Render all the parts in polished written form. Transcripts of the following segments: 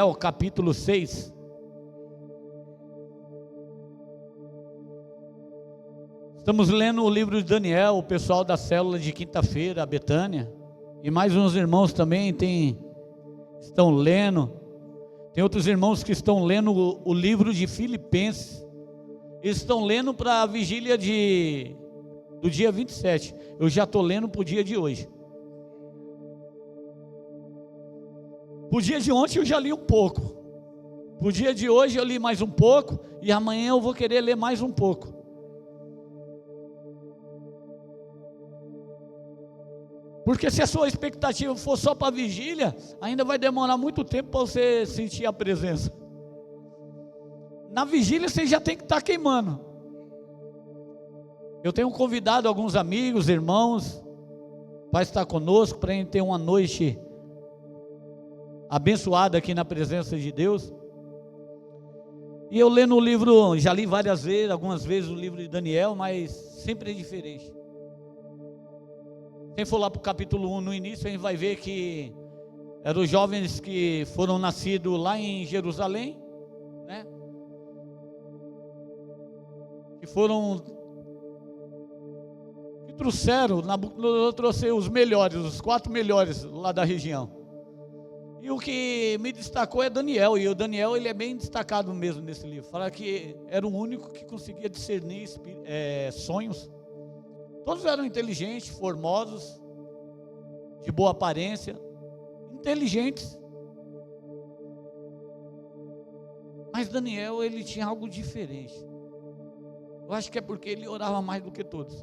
Daniel, capítulo 6. Estamos lendo o livro de Daniel, o pessoal da célula de quinta-feira, a Betânia, e mais uns irmãos também estão lendo. Tem outros irmãos que estão lendo o livro de Filipenses. Eles estão lendo para a vigília do dia 27. Eu já estou lendo para o dia de hoje. Para o dia de ontem eu já li um pouco. Para o dia de hoje eu li mais um pouco. E amanhã eu vou querer ler mais um pouco. Porque se a sua expectativa for só para a vigília, ainda vai demorar muito tempo para você sentir a presença. Na vigília você já tem que estar queimando. Eu tenho convidado alguns amigos, irmãos, para estar conosco, para a gente ter uma noite abençoada aqui na presença de Deus. E eu lendo o livro, já li várias vezes, algumas vezes o livro de Daniel, mas sempre é diferente. Quem for lá para o capítulo 1 no início, a gente vai ver que eram os jovens que foram nascidos lá em Jerusalém, né? Que trouxeram, Nabucodonosor trouxe os melhores, os 4 melhores lá da região. E o que me destacou é Daniel, e o Daniel ele é bem destacado mesmo nesse livro. Fala que era o único que conseguia discernir sonhos. Todos eram inteligentes, formosos, de boa aparência, inteligentes. Mas Daniel, ele tinha algo diferente. Eu acho que é porque ele orava mais do que todos.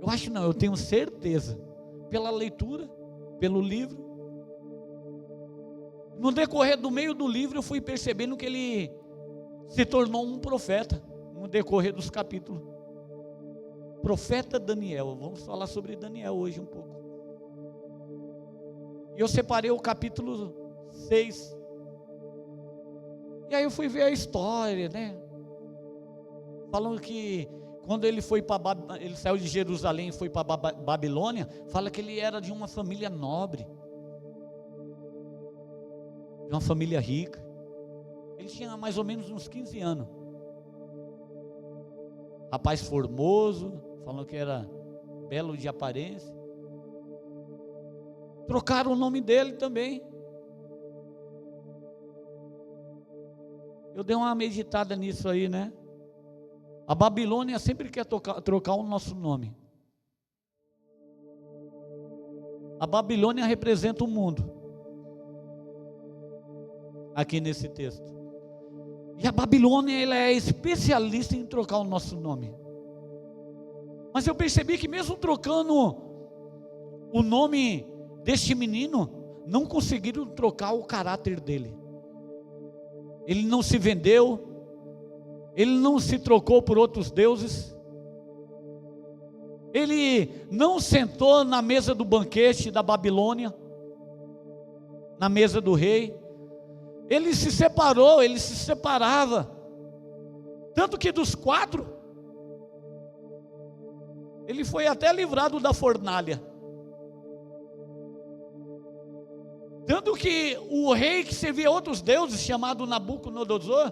Eu acho não, eu tenho certeza. Pela leitura, pelo livro. No decorrer do meio do livro, eu fui percebendo que ele se tornou um profeta. No decorrer dos capítulos. Profeta Daniel, vamos falar sobre Daniel hoje um pouco. E eu separei o capítulo 6. E aí eu fui ver a história, né? Falando que quando ele ele saiu de Jerusalém e foi para Babilônia, fala que ele era de uma família nobre, de uma família rica. Ele tinha mais ou menos uns 15 anos. Rapaz formoso, falando que era belo de aparência. Trocaram o nome dele também. Eu dei uma meditada nisso aí, né? A Babilônia sempre quer trocar o nosso nome. A Babilônia representa o mundo. Aqui nesse texto. E a Babilônia ela é especialista em trocar o nosso nome. Mas eu percebi que mesmo trocando o nome deste menino, não conseguiram trocar o caráter dele. Ele não se vendeu, ele não se trocou por outros deuses, ele não sentou na mesa do banquete da Babilônia, na mesa do rei. Ele se separou, ele se separava. Tanto que dos 4, ele foi até livrado da fornalha. Tanto que o rei que servia outros deuses, chamado Nabucodonosor,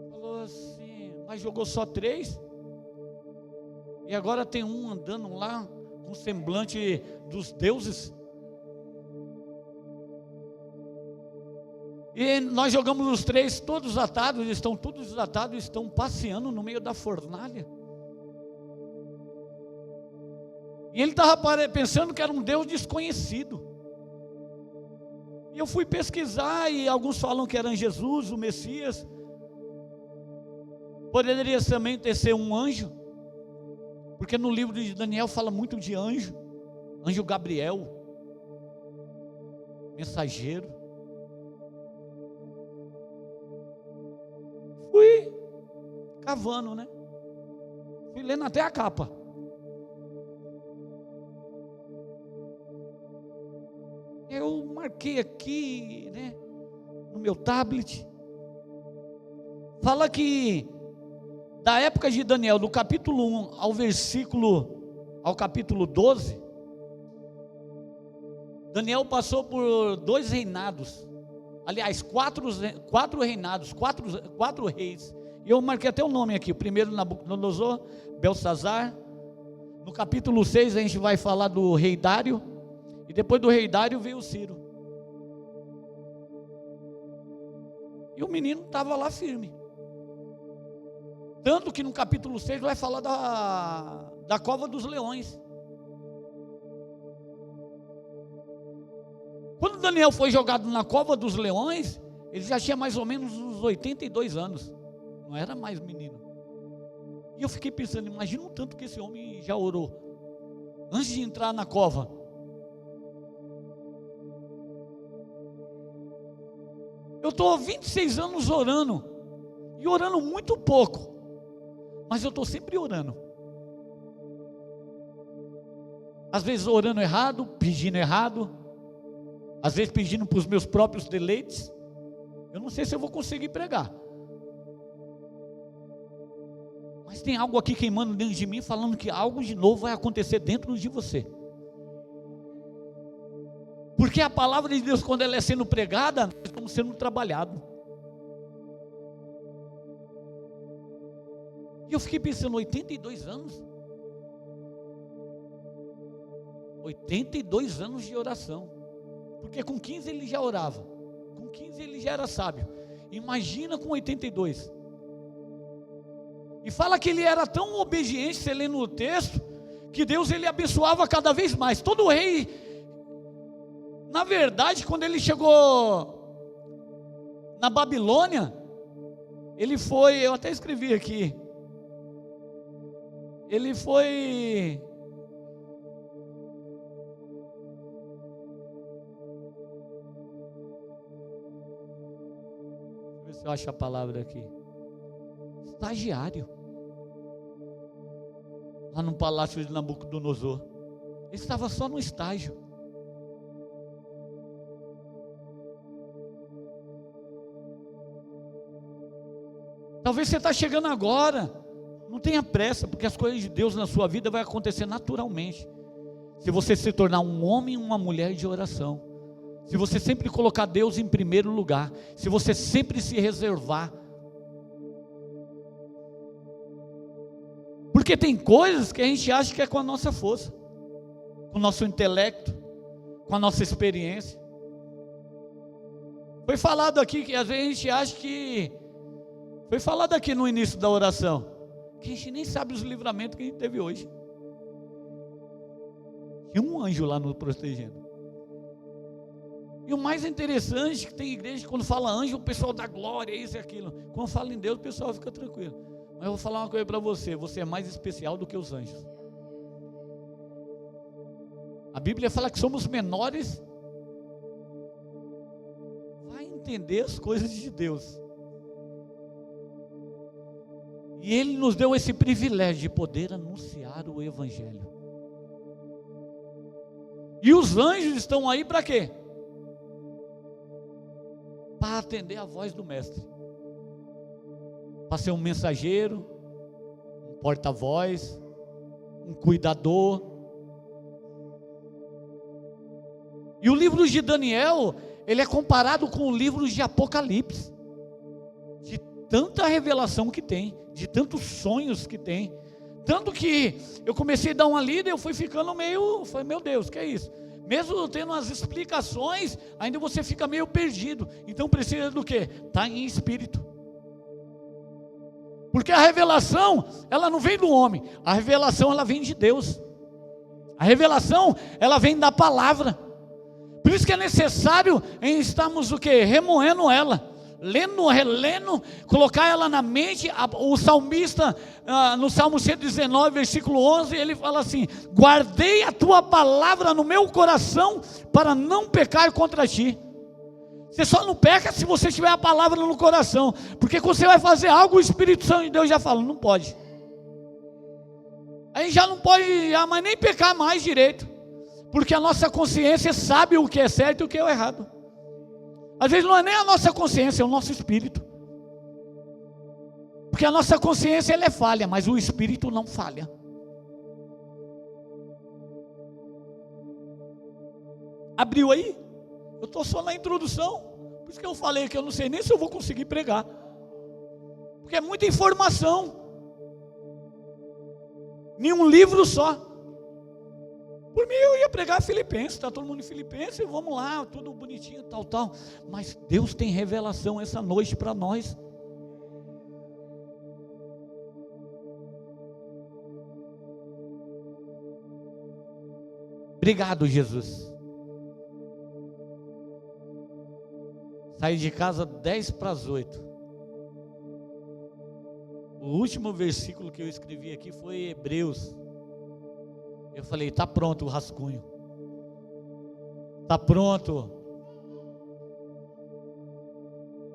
falou assim, mas jogou só 3? E agora tem um andando lá, com semblante dos deuses? E nós jogamos os 3, todos atados, estão passeando no meio da fornalha. E ele estava pensando que era um Deus desconhecido. E eu fui pesquisar, e alguns falam que era Jesus, o Messias. Poderia também ser um anjo, porque no livro de Daniel fala muito de anjo. Anjo Gabriel, mensageiro. Fui cavando, né? Fui lendo até a capa. Eu marquei aqui, né, no meu tablet. Fala que da época de Daniel, do capítulo 1 ao capítulo 12, Daniel passou por 2 reinados. Aliás, 4 reinados, 4 reis. E eu marquei até o nome aqui. O primeiro, Nabucodonosor, Belsazar. No capítulo 6 a gente vai falar do rei Dário. E depois do rei Dário veio o Ciro. E o menino estava lá firme. Tanto que no capítulo 6 vai falar da cova dos leões. Quando Daniel foi jogado na cova dos leões, ele já tinha mais ou menos uns 82 anos. Não era mais menino. E eu fiquei pensando, imagina o tanto que esse homem já orou antes de entrar na cova. Eu estou há 26 anos orando, e orando muito pouco, mas eu estou sempre orando. Às vezes orando errado, pedindo errado, às vezes pedindo para os meus próprios deleites. Eu não sei se eu vou conseguir pregar, mas tem algo aqui queimando dentro de mim, falando que algo de novo vai acontecer dentro de você. Porque a palavra de Deus, quando ela é sendo pregada, nós estamos sendo trabalhados. E eu fiquei pensando, 82 anos? 82 anos de oração. Porque com 15 ele já orava, com 15 ele já era sábio. Imagina com 82. E fala que ele era tão obediente, você lê no texto, que Deus ele abençoava cada vez mais. Todo rei, na verdade, quando ele chegou na Babilônia, ele foi, eu até escrevi aqui, ele foi, deixa eu ver se eu acho a palavra aqui, estagiário, lá no palácio de Nabucodonosor. Ele estava só no estágio. Talvez você está chegando agora, não tenha pressa, porque as coisas de Deus na sua vida vai acontecer naturalmente, se você se tornar um homem e uma mulher de oração, se você sempre colocar Deus em primeiro lugar, se você sempre se reservar, porque tem coisas que a gente acha que é com a nossa força, com o nosso intelecto, com a nossa experiência. Foi falado aqui que às vezes a gente acha que, foi falado aqui no início da oração, que a gente nem sabe os livramentos que a gente teve hoje. Tinha um anjo lá nos protegendo. E o mais interessante é que tem igreja que quando fala anjo, o pessoal dá glória, isso e aquilo. Quando fala em Deus, o pessoal fica tranquilo. Mas eu vou falar uma coisa para você, você é mais especial do que os anjos. A Bíblia fala que somos menores. Vai entender as coisas de Deus. E Ele nos deu esse privilégio de poder anunciar o Evangelho. E os anjos estão aí para quê? Para atender a voz do Mestre. Para ser um mensageiro, um porta-voz, um cuidador. E o livro de Daniel, ele é comparado com o livro de Apocalipse. De tanta revelação que tem, de tantos sonhos que tem. Tanto que eu comecei a dar uma lida e eu fui ficando meio, falei, meu Deus, que é isso? Mesmo tendo as explicações, ainda você fica meio perdido. Então precisa do quê? Estar em espírito. Porque a revelação, ela não vem do homem. A revelação, ela vem de Deus. A revelação, ela vem da palavra. Por isso que é necessário estarmos o quê? Remoendo ela. Lendo, relendo, colocar ela na mente. O salmista, no Salmo 119, versículo 11, ele fala assim: guardei a tua palavra no meu coração, para não pecar contra ti. Você só não peca se você tiver a palavra no coração, porque quando você vai fazer algo, o Espírito Santo de Deus já fala, não pode. Aí já não pode, mas nem pecar mais direito, porque a nossa consciência sabe o que é certo e o que é errado. Às vezes não é nem a nossa consciência, é o nosso espírito. Porque a nossa consciência ela é falha, mas o espírito não falha. Abriu aí? Eu estou só na introdução. Por isso que eu falei que eu não sei nem se eu vou conseguir pregar. Porque é muita informação. Em um livro só. Por mim eu ia pregar Filipenses, está todo mundo em Filipenses, vamos lá, tudo bonitinho, tal. Mas Deus tem revelação essa noite para nós. Obrigado, Jesus. Saí de casa 7:50. O último versículo que eu escrevi aqui foi Hebreus. Eu falei, está pronto o rascunho. Está pronto.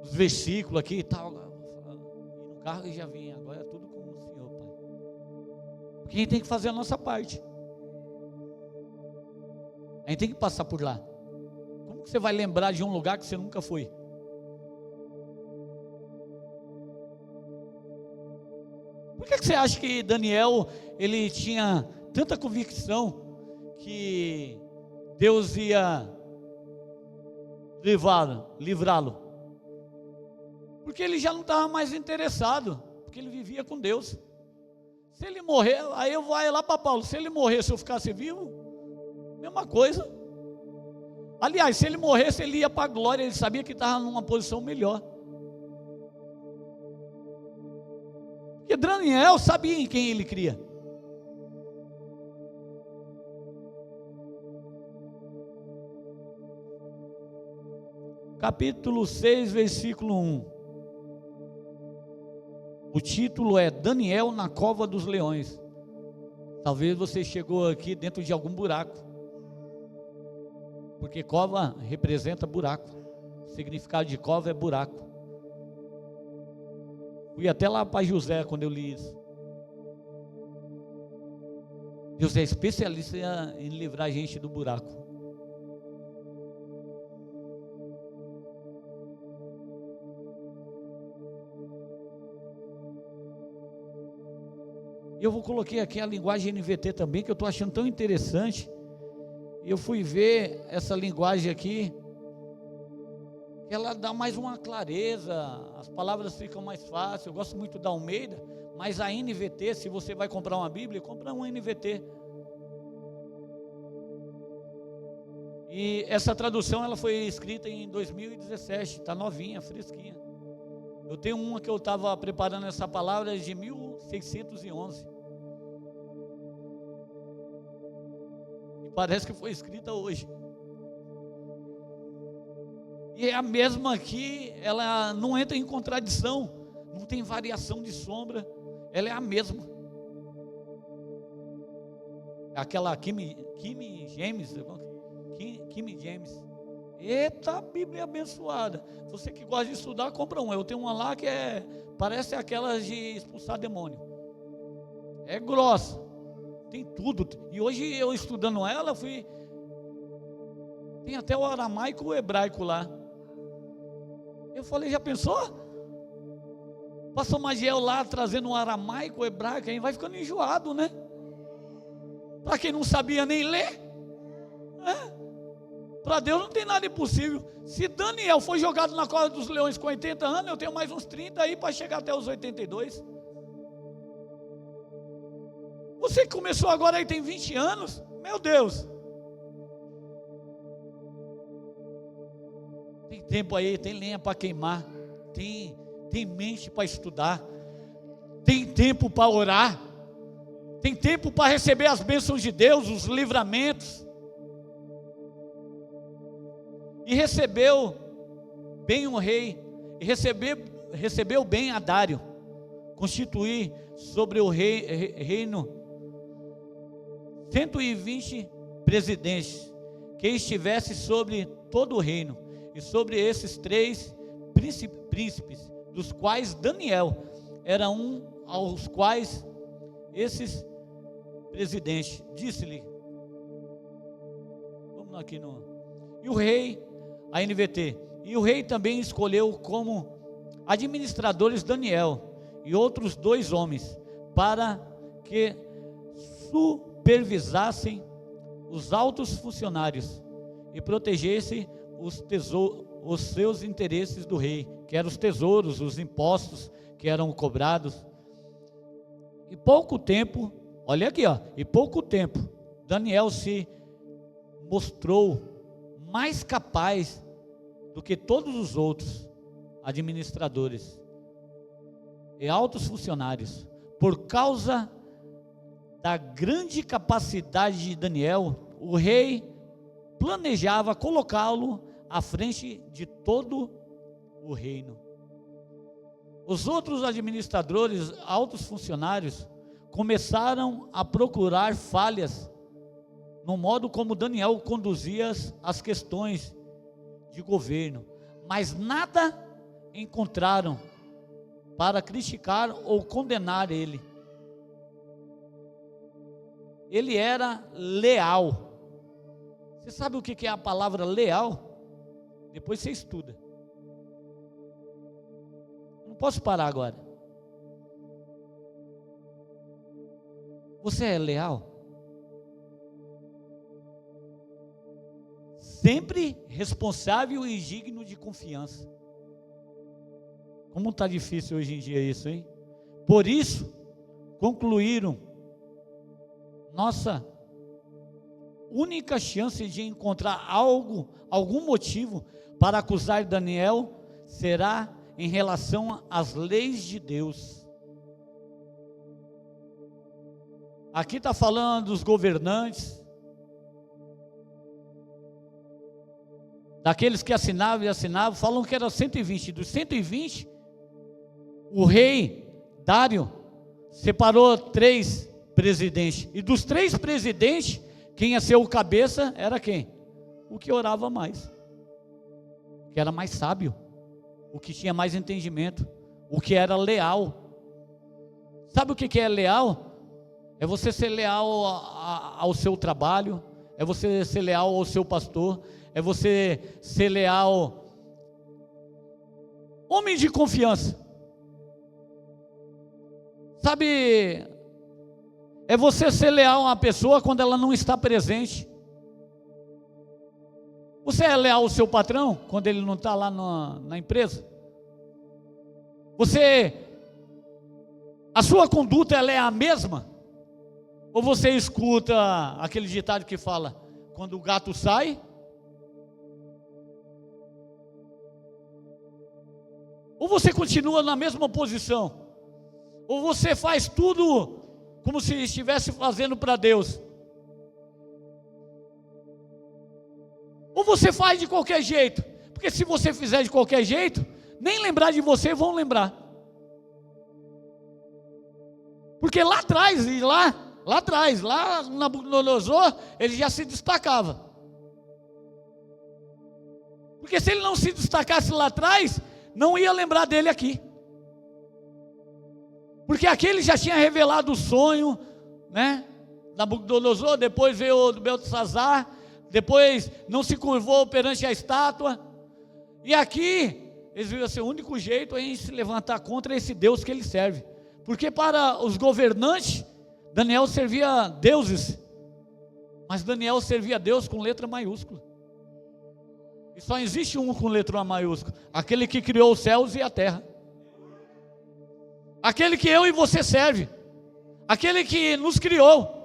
Os versículos aqui e tal. E no carro eu já vim. Agora é tudo com o Senhor, Pai. Porque a gente tem que fazer a nossa parte. A gente tem que passar por lá. Como que você vai lembrar de um lugar que você nunca foi? Por que você acha que Daniel, ele tinha tanta convicção que Deus ia livrá-lo? Porque ele já não estava mais interessado, porque ele vivia com Deus. Se ele morrer, aí eu vou lá para Paulo, se ele morrer, se eu ficasse vivo, mesma coisa. Aliás, se ele morresse, ele ia para a glória, ele sabia que estava numa posição melhor. Porque Daniel sabia em quem ele cria. Capítulo 6, versículo 1. O título é Daniel na cova dos leões. Talvez você chegou aqui dentro de algum buraco. Porque cova representa buraco. O significado de cova é buraco. Fui até lá para José quando eu li isso. Deus é especialista em livrar a gente do buraco. Eu coloquei aqui a linguagem NVT também, que eu estou achando tão interessante. E eu fui ver essa linguagem aqui, que ela dá mais uma clareza, as palavras ficam mais fáceis. Eu gosto muito da Almeida, mas a NVT, se você vai comprar uma Bíblia, compra uma NVT. E essa tradução ela foi escrita em 2017, está novinha, fresquinha. Eu tenho uma que eu estava preparando essa palavra de 1611. E parece que foi escrita hoje. E é a mesma aqui, ela não entra em contradição, não tem variação de sombra, ela é a mesma. Aquela King James. Eita, Bíblia abençoada. Você que gosta de estudar, compra uma. Eu tenho uma lá que parece aquelas de expulsar demônio. É grossa, tem tudo. E hoje eu estudando ela, tem até o aramaico e o hebraico lá. Eu falei, já pensou? Pastor Magiel lá trazendo um aramaico, o hebraico, aí vai ficando enjoado, né? Para quem não sabia nem ler, para Deus não tem nada impossível. Se Daniel foi jogado na cova dos leões com 80 anos, eu tenho mais uns 30 aí para chegar até os 82. Você que começou agora aí tem 20 anos, meu Deus. Tem tempo aí, tem lenha para queimar, tem mente para estudar, tem tempo para orar, tem tempo para receber as bênçãos de Deus, os livramentos. E recebeu bem o rei, e recebeu bem a Dário, constituir sobre o reino 120 presidentes, que estivesse sobre todo o reino, e sobre esses 3 príncipes, dos quais Daniel era um, aos quais esses presidentes, disse-lhe, vamos aqui e o rei, a NVT, e o rei também escolheu como administradores Daniel e outros 2 homens, para que supervisassem os altos funcionários e protegesse os seus interesses do rei, que eram os tesouros, os impostos que eram cobrados. E pouco tempo, olha aqui, em pouco tempo, Daniel se mostrou mais capaz do que todos os outros administradores e altos funcionários. Por causa da grande capacidade de Daniel, o rei planejava colocá-lo à frente de todo o reino. Os outros administradores, altos funcionários, começaram a procurar falhas no modo como Daniel conduzia as questões de governo, mas nada encontraram para criticar ou condenar ele. Ele era leal. Você sabe o que é a palavra leal? Depois você estuda. Não posso parar agora. Você é leal? Sempre responsável e digno de confiança. Como está difícil hoje em dia isso, hein? Por isso, concluíram, nossa única chance de encontrar algum motivo para acusar Daniel será em relação às leis de Deus. Aqui está falando dos governantes, daqueles que assinavam e assinavam, falam que era 120, dos 120, o rei Dário separou 3 presidentes, e dos 3 presidentes, quem ia ser o cabeça era quem? O que orava mais, que era mais sábio, o que tinha mais entendimento, o que era leal. Sabe o que é leal? É você ser leal ao seu trabalho, é você ser leal ao seu pastor, é você ser leal, homem de confiança. Sabe, é você ser leal a uma pessoa quando ela não está presente. Você é leal ao seu patrão quando ele não está lá na empresa? A sua conduta ela é a mesma? Ou você escuta aquele ditado que fala, quando o gato sai, ou você continua na mesma posição? Ou você faz tudo como se estivesse fazendo para Deus? Ou você faz de qualquer jeito? Porque se você fizer de qualquer jeito, nem lembrar de você vão lembrar. Porque lá atrás, lá na Nabucodonosor, ele já se destacava. Porque se ele não se destacasse lá atrás, não ia lembrar dele aqui. Porque aqui ele já tinha revelado o sonho, né? Nabucodonosor, depois veio o Beltesazar, depois não se curvou perante a estátua. E aqui, eles viram assim, o único jeito é em se levantar contra esse Deus que ele serve. Porque para os governantes, Daniel servia deuses, mas Daniel servia a Deus com letra maiúscula. E só existe um com letra maiúscula, aquele que criou os céus e a terra. Aquele que eu e você serve, aquele que nos criou.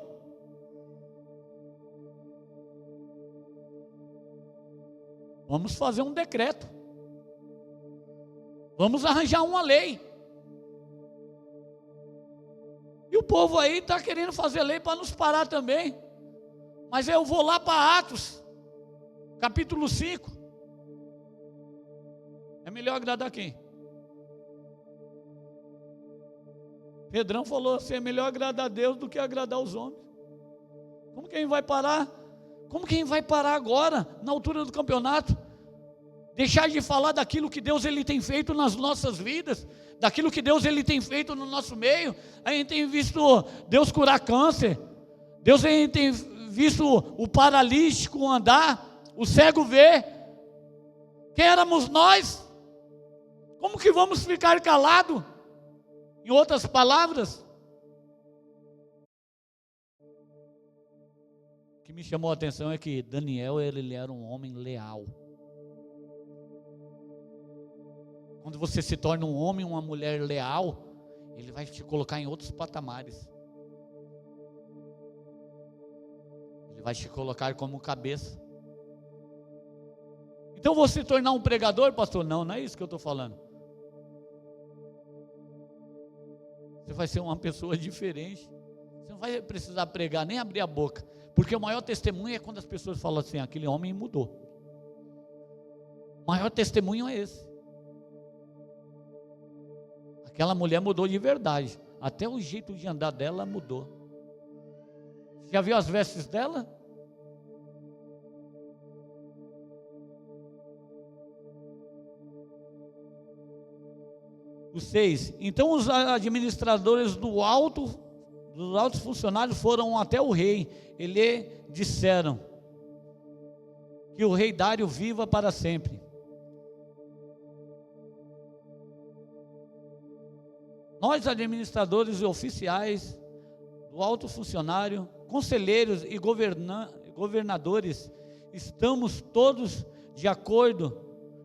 Vamos fazer um decreto, vamos arranjar uma lei. E o povo aí está querendo fazer lei para nos parar também. Mas eu vou lá para Atos, capítulo 5. É melhor agradar quem? Pedrão falou assim, é melhor agradar a Deus do que agradar os homens. Como quem vai parar? Como quem vai parar agora, na altura do campeonato? Deixar de falar daquilo que Deus ele tem feito nas nossas vidas, daquilo que Deus ele tem feito no nosso meio. A gente tem visto Deus curar câncer, Deus a gente tem visto o paralítico andar, o cego ver. Quem éramos nós? Como que vamos ficar calados? Em outras palavras, que me chamou a atenção é que Daniel, ele era um homem leal. Quando você se torna um homem, uma mulher leal, ele vai te colocar em outros patamares. Ele vai te colocar como cabeça. Então você se tornar um pregador, pastor? Não, não é isso que eu estou falando. Você vai ser uma pessoa diferente. Você não vai precisar pregar, nem abrir a boca. Porque o maior testemunho é quando as pessoas falam assim: aquele homem mudou. O maior testemunho é esse. Aquela mulher mudou de verdade. Até o jeito de andar dela mudou. Já viu as vestes dela? O 6. Então os administradores dos altos funcionários foram até o rei e lhe disseram que o rei Dário viva para sempre. Nós, administradores e oficiais do alto funcionário, conselheiros e governadores, estamos todos de acordo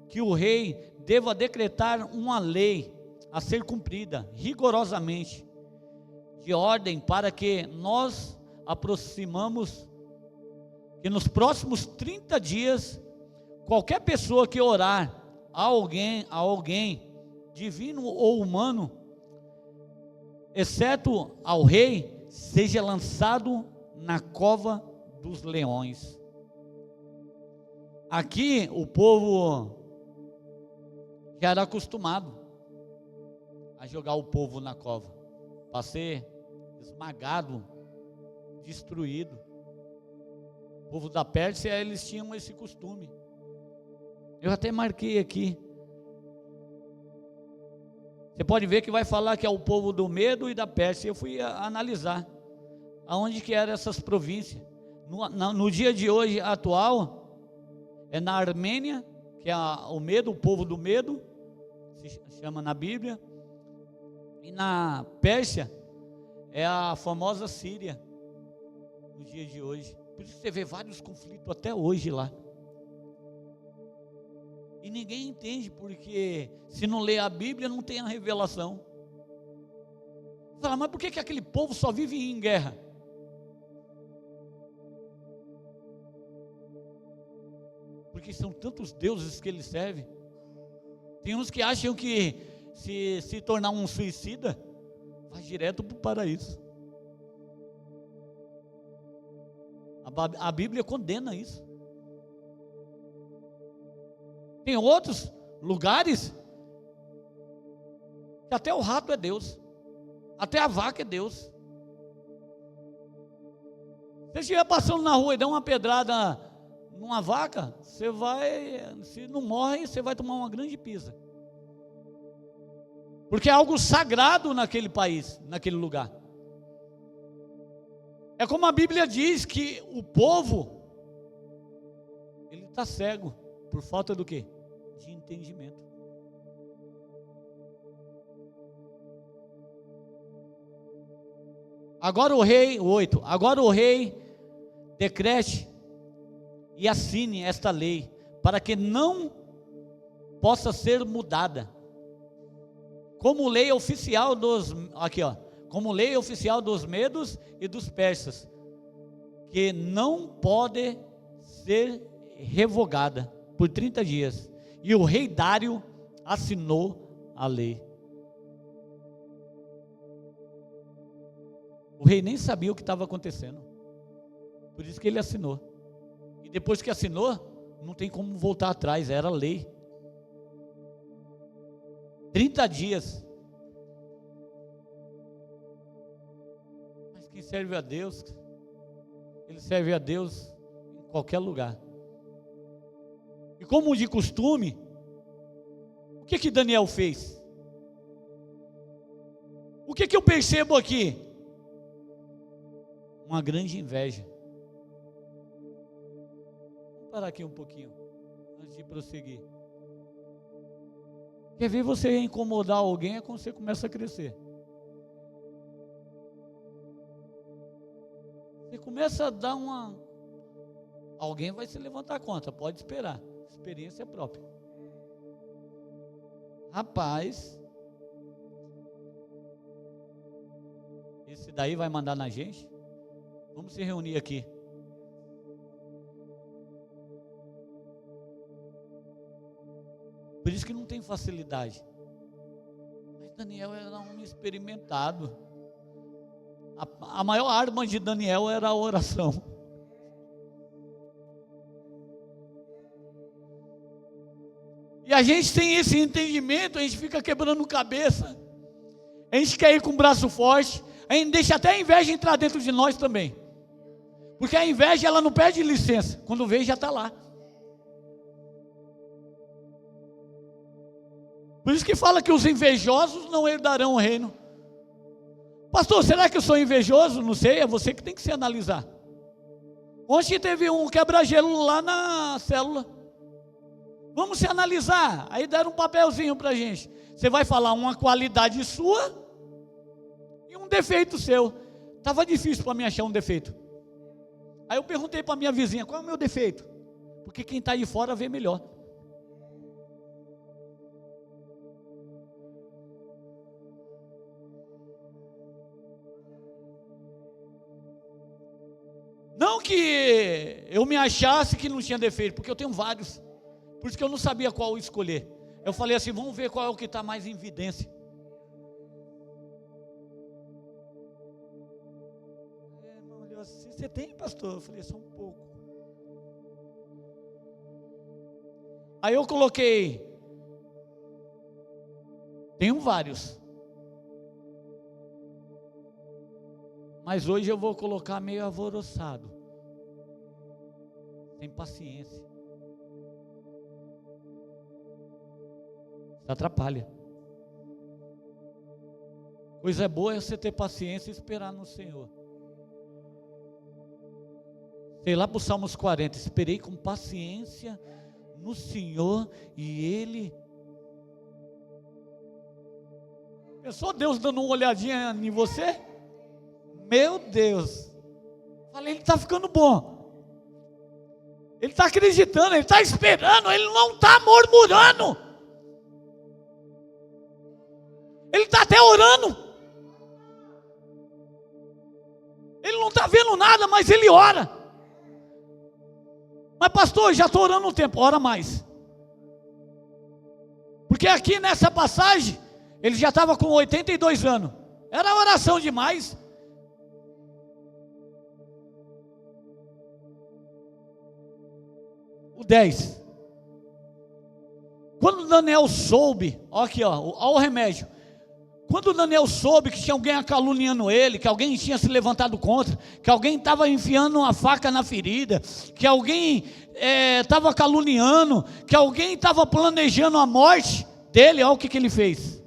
que o rei deva decretar uma lei a ser cumprida rigorosamente, de ordem para que nós aproximamos, que nos próximos 30 dias, qualquer pessoa que orar a alguém, divino ou humano, exceto ao rei, seja lançado na cova dos leões. Aqui o povo já era acostumado a jogar o povo na cova, para ser esmagado, destruído. O povo da Pérsia, eles tinham esse costume. Eu até marquei aqui. Você pode ver que vai falar que é o povo do Medo e da Pérsia. Eu fui analisar aonde que eram essas províncias. No dia de hoje atual, é na Armênia, que é o Medo, o povo do Medo, se chama na Bíblia. E na Pérsia, é a famosa Síria, no dia de hoje. Por isso você vê vários conflitos até hoje lá. E ninguém entende, porque se não lê a Bíblia, não tem a revelação. Você fala, mas por que aquele povo só vive em guerra? Porque são tantos deuses que eles servem. Tem uns que acham que se tornar um suicida, vai direto para o paraíso. A Bíblia condena isso. Tem outros lugares que até o rato é Deus, até a vaca é Deus. Se você estiver passando na rua e der uma pedrada numa vaca, você vai, se não morre, você vai tomar uma grande pisa. Porque é algo sagrado naquele país, naquele lugar. É como a Bíblia diz que o povo, ele está cego, por falta do quê? De entendimento. Agora o rei, 8, agora o rei decrete e assine esta lei, para que não possa ser mudada, como lei oficial como lei oficial dos medos e dos persas, que não pode ser revogada por 30 dias. E o rei Dário assinou a lei. O rei nem sabia o que estava acontecendo, por isso que ele assinou. E depois que assinou, não tem como voltar atrás, era lei. 30 dias. Mas quem serve a Deus, ele serve a Deus em qualquer lugar. E como de costume, o que Daniel fez? O que eu percebo aqui? Uma grande inveja. Vamos parar aqui um pouquinho, antes de prosseguir. Quer ver você incomodar alguém é quando você começa a crescer. Você começa a dar Alguém vai se levantar contra, pode esperar. Experiência própria. Rapaz, esse daí vai mandar na gente? Vamos se reunir aqui. Por isso que não tem facilidade. Mas Daniel era um experimentado. A maior arma de Daniel era a oração. E a gente tem esse entendimento, a gente fica quebrando cabeça. A gente quer ir com o braço forte, a gente deixa até a inveja entrar dentro de nós também. Porque a inveja, ela não pede licença, quando vem já está lá. Por isso que fala que os invejosos não herdarão o reino. Pastor, será que eu sou invejoso? Não sei, é você que tem que se analisar. Ontem teve um quebra-gelo lá na célula. Vamos se analisar. Aí deram um papelzinho para a gente. Você vai falar uma qualidade sua e um defeito seu. Estava difícil para mim achar um defeito. Aí eu perguntei para minha vizinha, qual é o meu defeito? Porque quem está aí fora vê melhor. Não que eu me achasse que não tinha defeito, porque eu tenho vários. Por isso que eu não sabia qual escolher. Eu falei assim, vamos ver qual é o que está mais em evidência. Irmão, olhou assim, você tem, pastor? Eu falei, só um pouco. Aí eu coloquei, tenho vários. Mas hoje eu vou colocar meio alvoroçado. Sem paciência. Isso atrapalha. Coisa boa é você ter paciência e esperar no Senhor. Sei lá para o Salmos 40. Esperei com paciência no Senhor e Ele. Pensou Deus dando uma olhadinha em você? Meu Deus. Falei, ele está ficando bom. Ele está acreditando, ele está esperando, ele não está murmurando. Ele está até orando. Ele não está vendo nada, mas ele ora. Mas pastor, já estou orando um tempo, ora mais. Porque aqui nessa passagem, ele já estava com 82 anos. Era oração demais. O 10. Quando Daniel soube, olha aqui, olha o remédio. Quando Daniel soube que tinha alguém caluniando ele, que alguém tinha se levantado contra, que alguém estava enfiando uma faca na ferida, que alguém estava caluniando, que alguém estava planejando a morte dele, olha o que ele fez.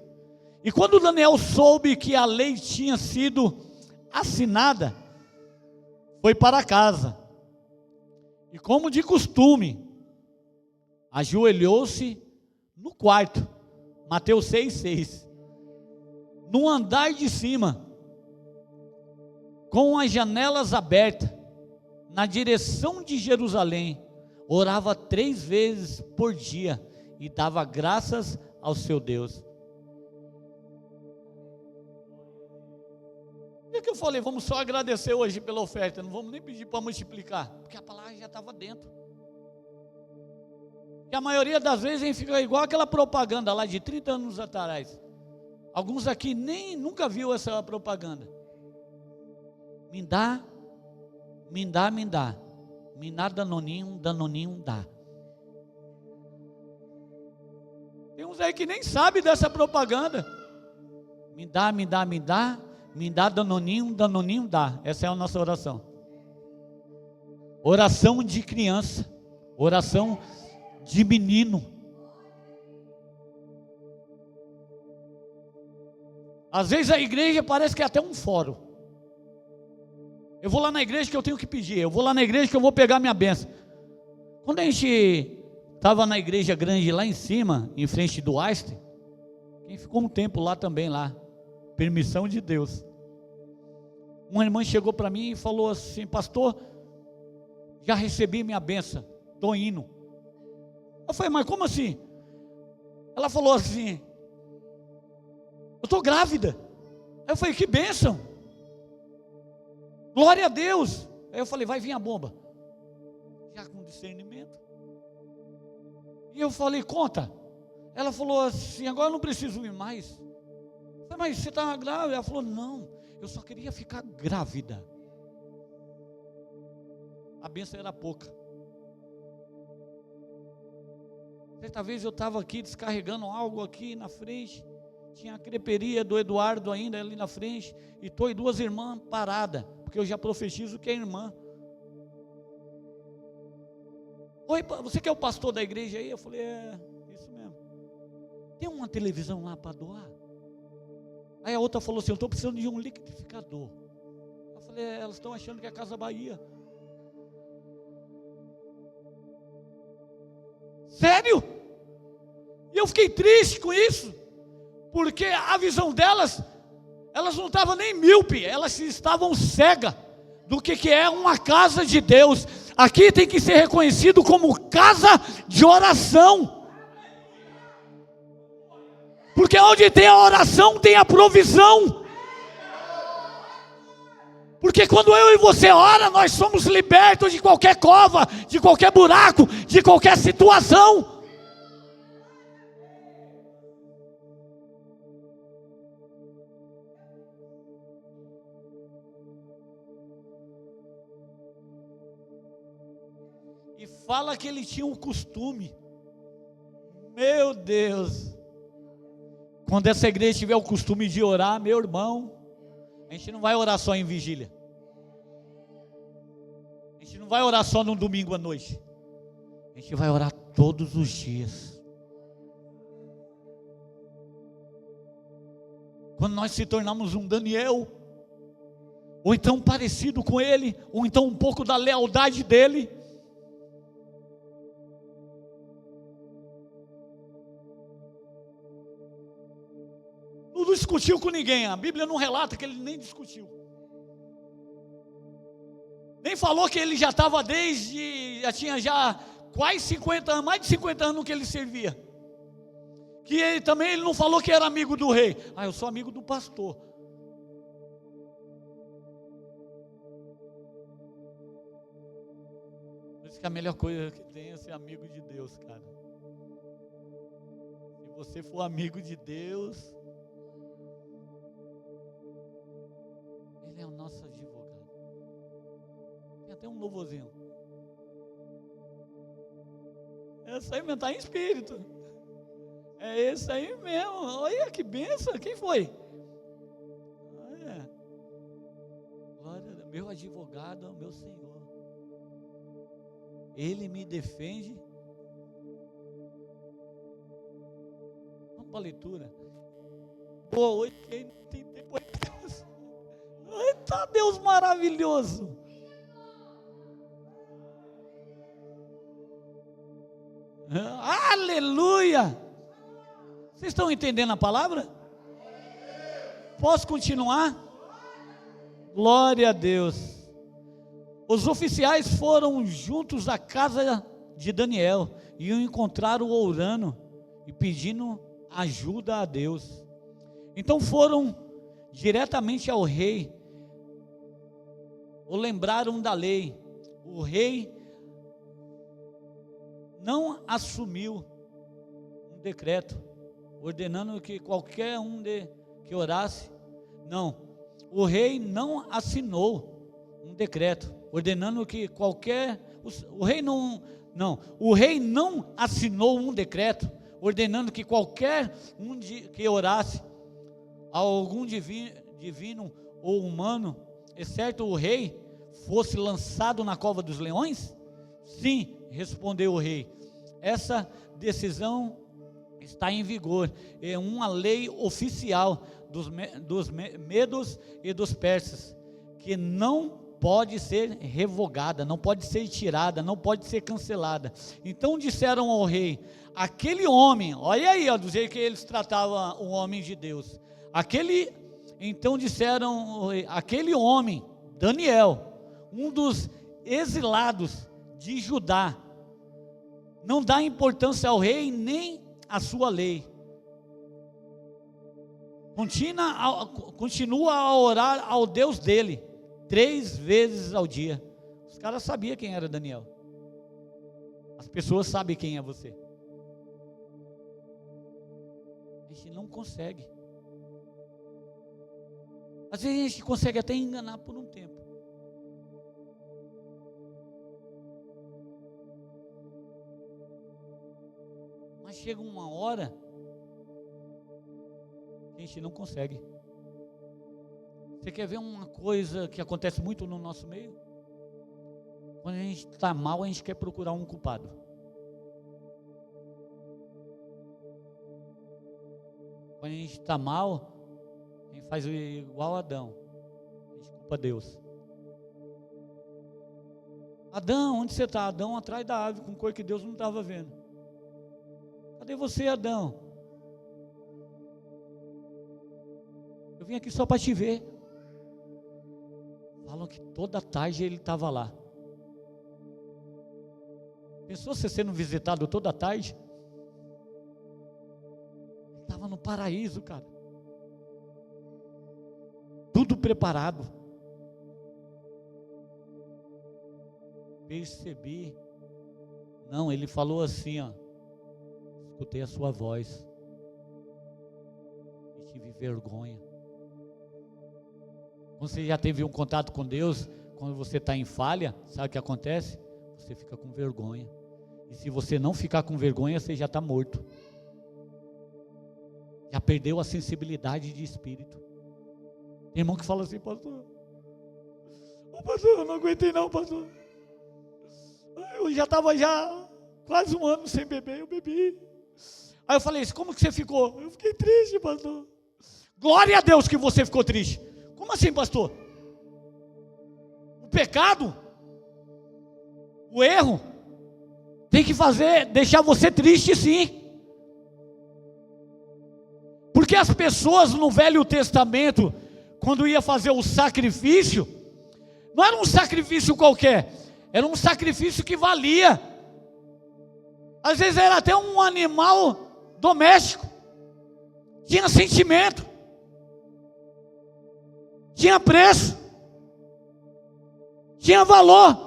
E quando Daniel soube que a lei tinha sido assinada, foi para casa. E como de costume, ajoelhou-se no quarto, Mateus 6,6, no andar de cima, com as janelas abertas, na direção de Jerusalém, orava 3 vezes por dia, e dava graças ao seu Deus. Por que eu falei, vamos só agradecer hoje pela oferta, não vamos nem pedir para multiplicar, porque a palavra já estava dentro. E a maioria das vezes a gente fica igual aquela propaganda lá de 30 anos atrás. Alguns aqui nunca viu essa propaganda. Me dá, me dá, me dá. Me dá danoninho, danoninho dá. Tem uns aí que nem sabe dessa propaganda. Me dá, me dá, me dá. Me dá danoninho, danoninho dá. Essa é a nossa oração. Oração de criança. Oração de menino. Às vezes a igreja parece que é até um fórum. Eu vou lá na igreja que eu tenho que pedir. Eu vou lá na igreja que eu vou pegar minha bênção. Quando a gente estava na igreja grande lá em cima, em frente do Einstein, quem ficou um tempo lá também lá, permissão de Deus. Uma irmã chegou para mim e falou assim, pastor, já recebi minha bênção, estou indo. Eu falei, mas como assim? Ela falou assim, eu estou grávida. Aí eu falei, que bênção, glória a Deus. Aí eu falei, vai vir a bomba, já com discernimento. E eu falei, conta. Ela falou assim, agora eu não preciso ir mais. Eu falei, mas você está grávida? Ela falou, não, eu só queria ficar grávida. A bênção era pouca. Certa vez eu estava aqui descarregando algo aqui na frente, tinha a creperia do Eduardo ainda ali na frente, e estou e duas irmãs paradas, porque eu já profetizo que é irmã. Oi, você que é o pastor da igreja aí? Eu falei, isso mesmo. Tem uma televisão lá para doar? Aí a outra falou assim, eu estou precisando de um liquidificador. Eu falei, elas estão achando que é a Casa Bahia. Sério? E eu fiquei triste com isso, porque a visão delas, elas não estavam nem míope, elas estavam cegas do que é uma casa de Deus. Aqui tem que ser reconhecido como casa de oração, porque onde tem a oração tem a provisão. Porque quando eu e você ora, nós somos libertos de qualquer cova, de qualquer buraco, de qualquer situação. E fala que ele tinha um costume, meu Deus, quando essa igreja tiver o costume de orar, meu irmão, a gente não vai orar só em vigília, a gente não vai orar só no domingo à noite, a gente vai orar todos os dias. Quando nós se tornamos um Daniel, ou então parecido com ele, ou então um pouco da lealdade dele, não discutiu com ninguém, a Bíblia não relata que ele nem discutiu, nem falou que ele já estava já tinha quase 50 anos, mais de 50 anos que ele servia, que ele também não falou que era amigo do rei, eu sou amigo do pastor. Por isso que a melhor coisa que tem é ser amigo de Deus, cara. Se você for amigo de Deus, Ele é o nosso advogado. Tem até um louvorzinho. Esse aí mesmo, está em espírito. É esse aí mesmo. Olha que benção. Quem foi? Olha. Glória a Deus. Meu advogado é o meu Senhor. Ele me defende. Vamos para a leitura. Boa, hoje quem tem tempo é Deus. Eita, Deus maravilhoso. Aleluia. Vocês estão entendendo a palavra? Posso continuar? Glória a Deus. Os oficiais foram juntos à casa de Daniel e o encontraram orando e pedindo ajuda a Deus. Então foram diretamente ao rei, o lembraram da lei. O rei não assumiu um decreto ordenando que qualquer um que orasse. Não, o rei não assinou um decreto ordenando que o rei não assinou um decreto ordenando que qualquer um que orasse a algum divino ou humano, exceto o rei, fosse lançado na cova dos leões? Sim, respondeu o rei, essa decisão está em vigor, é uma lei oficial dos medos e dos persas, que não pode ser revogada, não pode ser tirada, não pode ser cancelada. Então disseram ao rei, aquele homem, olha aí, do jeito que eles tratavam o homem de Deus, então disseram, aquele homem, Daniel, um dos exilados de Judá não dá importância ao rei nem à sua lei. Continua a orar ao Deus dele 3 vezes ao dia. Os caras sabiam quem era Daniel. As pessoas sabem quem é você. A gente não consegue. Às vezes a gente consegue até enganar por um tempo. Mas chega uma hora que a gente não consegue. Você quer ver uma coisa que acontece muito no nosso meio? Quando a gente está mal, a gente quer procurar um culpado. Quando a gente está mal, a gente faz igual a Adão. A gente culpa Deus. Adão, onde você está? Adão atrás da árvore, com cor que Deus não estava vendo. Cadê você, Adão? Eu vim aqui só para te ver. Falam que toda tarde ele estava lá. Pensou você sendo visitado toda tarde? Ele estava no paraíso, cara. Tudo preparado. Percebi. Não, ele falou assim, ó. Escutei a sua voz. E tive vergonha. Quando você já teve um contato com Deus, quando você está em falha, sabe o que acontece? Você fica com vergonha. E se você não ficar com vergonha, você já está morto. Já perdeu a sensibilidade de espírito. Tem irmão que fala assim, pastor, eu não aguentei não, pastor. Eu já estava quase um ano sem beber, eu bebi. Aí eu falei, como que você ficou? Eu fiquei triste, pastor. Glória a Deus que você ficou triste. Como assim, pastor? O pecado, o erro, tem que deixar você triste, sim. Porque as pessoas no Velho Testamento, quando ia fazer o sacrifício, não era um sacrifício qualquer, era um sacrifício que valia. Às vezes era até um animal doméstico, tinha sentimento, tinha preço, tinha valor.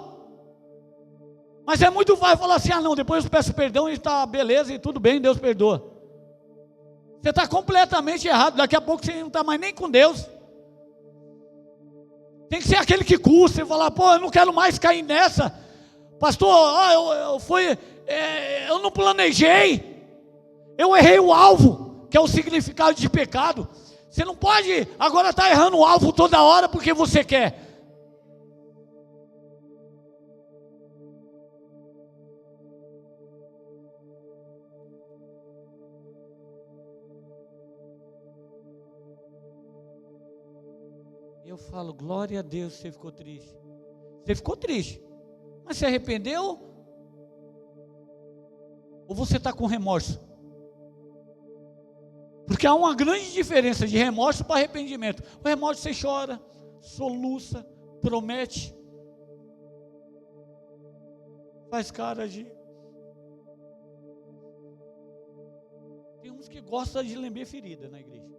Mas é muito fácil falar assim, não, depois eu peço perdão e está beleza e tudo bem, Deus perdoa. Você está completamente errado, daqui a pouco você não está mais nem com Deus. Tem que ser aquele que custa, e falar, eu não quero mais cair nessa. Pastor, eu não planejei, eu errei o alvo, que é o significado de pecado. Você não pode agora estar errando o alvo toda hora porque você quer. Eu falo, glória a Deus, você ficou triste. Você ficou triste, mas se arrependeu? Ou você está com remorso? Porque há uma grande diferença de remorso para arrependimento. O remorso você chora, soluça, promete, faz cara de... Tem uns que gostam de lamber ferida na igreja.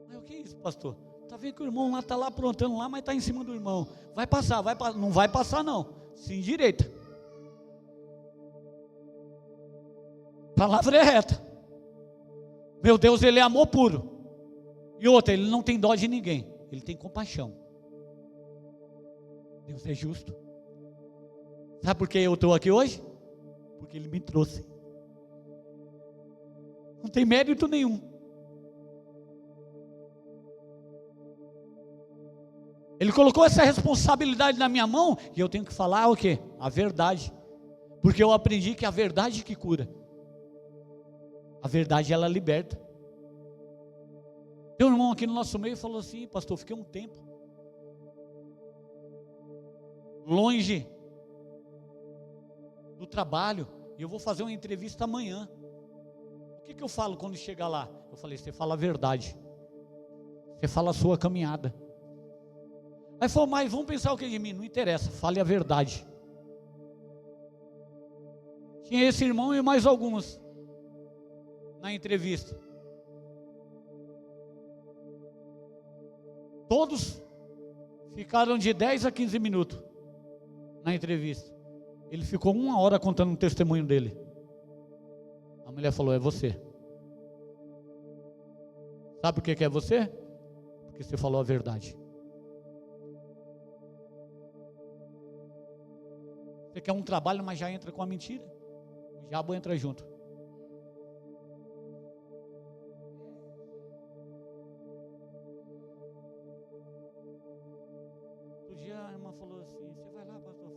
Mas o que é isso, pastor? Está vendo que o irmão lá está lá aprontando lá, mas está em cima do irmão. Vai passar, não vai passar não. Se endireita. A palavra é reta. Meu Deus, Ele é amor puro. E outra, Ele não tem dó de ninguém. Ele tem compaixão. Deus é justo. Sabe por que eu estou aqui hoje? Porque Ele me trouxe. Não tem mérito nenhum. Ele colocou essa responsabilidade na minha mão e eu tenho que falar o quê? A verdade. Porque eu aprendi que a verdade que cura. A verdade, ela liberta. Tem um irmão aqui no nosso meio falou assim, pastor, fiquei um tempo longe do trabalho e eu vou fazer uma entrevista amanhã. O que eu falo quando chegar lá? Eu falei, você fala a verdade. Você fala a sua caminhada. Aí falou, mas vamos pensar o que de mim? Não interessa, fale a verdade. Tinha esse irmão e mais alguns na entrevista. Todos ficaram de 10 a 15 minutos na entrevista. Ele ficou 1 hora contando um testemunho dele. A mulher falou, é você. Sabe por que é você? Porque você falou a verdade. Você quer um trabalho, mas já entra com a mentira. O diabo entra junto. Outro dia a irmã falou assim, você vai lá, pastor?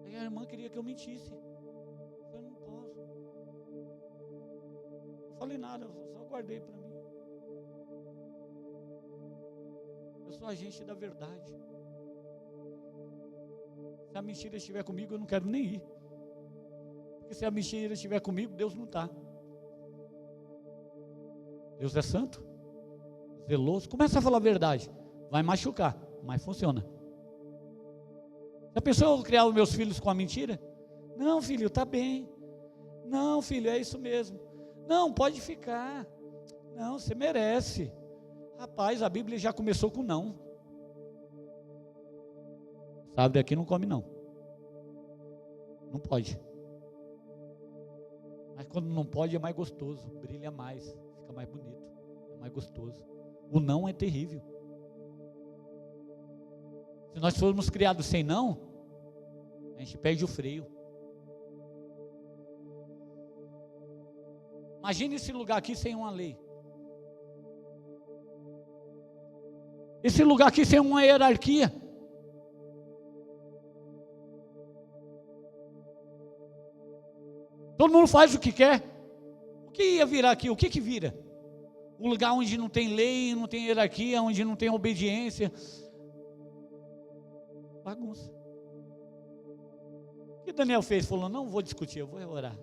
Aí a irmã queria que eu mentisse. Eu não posso. Não falei nada, eu só guardei para mim. Eu sou agente da verdade. Se a mentira estiver comigo, eu não quero nem ir. Porque se a mentira estiver comigo, Deus não está. Deus é santo, zeloso. Começa a falar a verdade. Vai machucar, mas funciona. Já pensou eu criar os meus filhos com a mentira? Não, filho, está bem. Não, filho, é isso mesmo. Não, pode ficar. Não, você merece. Rapaz, a Bíblia já começou com não. Sabe, daqui não come não. Não pode. Mas quando não pode é mais gostoso. Brilha mais. Fica mais bonito. É mais gostoso. O não é terrível. Se nós formos criados sem não, a gente perde o freio. Imagine esse lugar aqui sem uma lei. Esse lugar aqui sem uma hierarquia. Todo mundo faz o que quer. O que ia virar aqui? O que vira? Um lugar onde não tem lei, não tem hierarquia, onde não tem obediência. Bagunça. O que Daniel fez? Falou, não vou discutir, eu vou orar.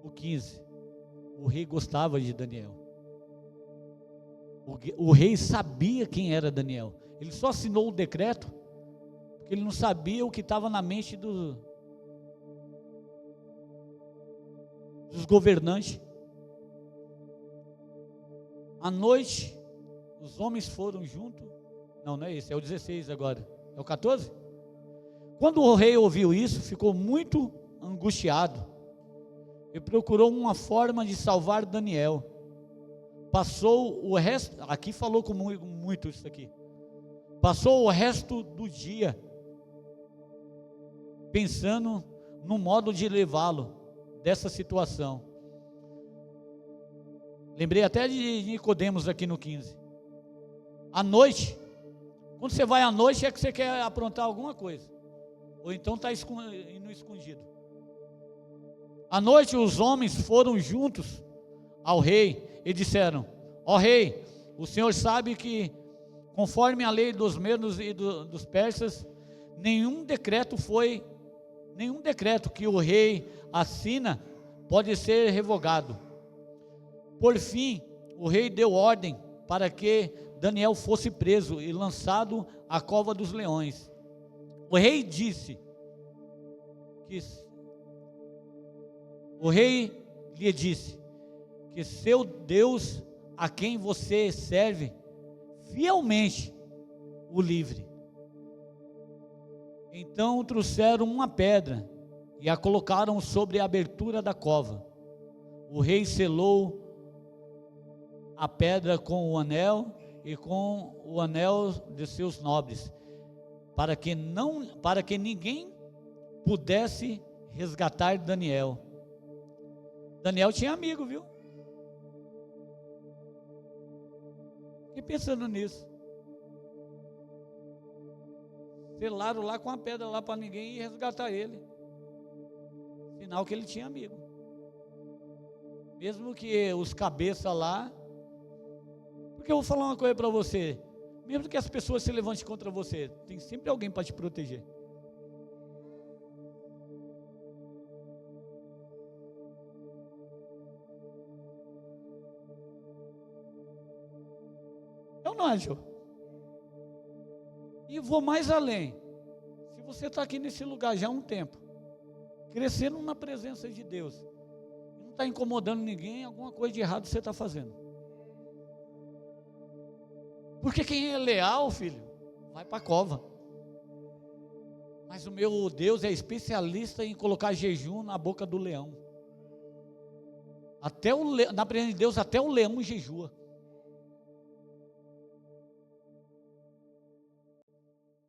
O 15. O rei gostava de Daniel. O rei sabia quem era Daniel. Ele só assinou o decreto porque ele não sabia o que estava na mente dos governantes. À noite, os homens foram junto. Não é esse, é o 16 agora. É o 14? Quando o rei ouviu isso, ficou muito angustiado e procurou uma forma de salvar Daniel. Passou o resto, aqui falou com muito isso aqui. Passou o resto do dia pensando no modo de levá-lo dessa situação. Lembrei até de Nicodemos aqui no 15. À noite, quando você vai à noite é que você quer aprontar alguma coisa. Ou então está no escondido. À noite os homens foram juntos ao rei e disseram, ó rei, o senhor sabe que conforme a lei dos medos e dos persas, nenhum decreto que o rei assina pode ser revogado. Por fim, o rei deu ordem para que Daniel fosse preso e lançado à cova dos leões. O rei lhe disse que seu Deus, a quem você serve, fielmente o livre. Então trouxeram uma pedra e a colocaram sobre a abertura da cova. O rei selou a pedra com o anel e com o anel de seus nobres, para que ninguém pudesse resgatar Daniel. Daniel tinha amigo, viu? Fiquei pensando nisso. Selaram lá com a pedra lá para ninguém ir resgatar ele. Sinal que ele tinha amigo. Mesmo que os cabeças lá. Porque eu vou falar uma coisa para você. Mesmo que as pessoas se levantem contra você, tem sempre alguém para te proteger. Eu não acho. E vou mais além. Se você está aqui nesse lugar já há um tempo, crescendo na presença de Deus, não está incomodando ninguém, alguma coisa de errado você está fazendo. Porque quem é leal, filho, vai para a cova. Mas o meu Deus é especialista em colocar jejum na boca do leão. Na presença de Deus, até o leão jejua.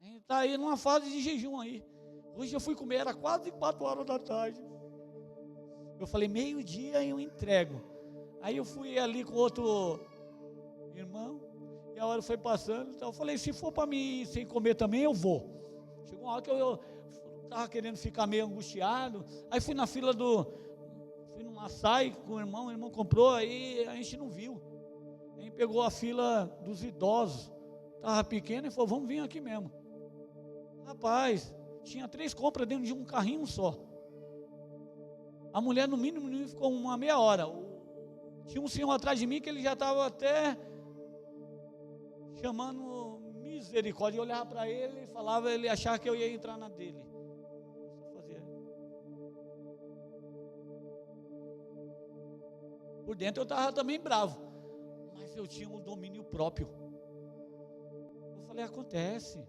Está aí numa fase de jejum aí. Hoje eu fui comer, era quase 4 horas da tarde. Eu falei, meio-dia eu entrego. Aí eu fui ali com outro irmão, e a hora foi passando. Então eu falei, se for para mim ir sem comer também, eu vou. Chegou uma hora que eu estava querendo ficar meio angustiado. Aí fui na fila fui num açaí com o irmão comprou, aí a gente não viu. A gente pegou a fila dos idosos, estava pequeno e falou, vamos vir aqui mesmo. Rapaz, tinha 3 compras dentro de um carrinho só. A mulher no mínimo ficou uma meia hora. Tinha um senhor atrás de mim que ele já estava até chamando misericórdia. Eu olhava para ele e falava, ele achava que eu ia entrar na dele. Por dentro eu estava também bravo, mas eu tinha um domínio próprio. Eu falei, acontece.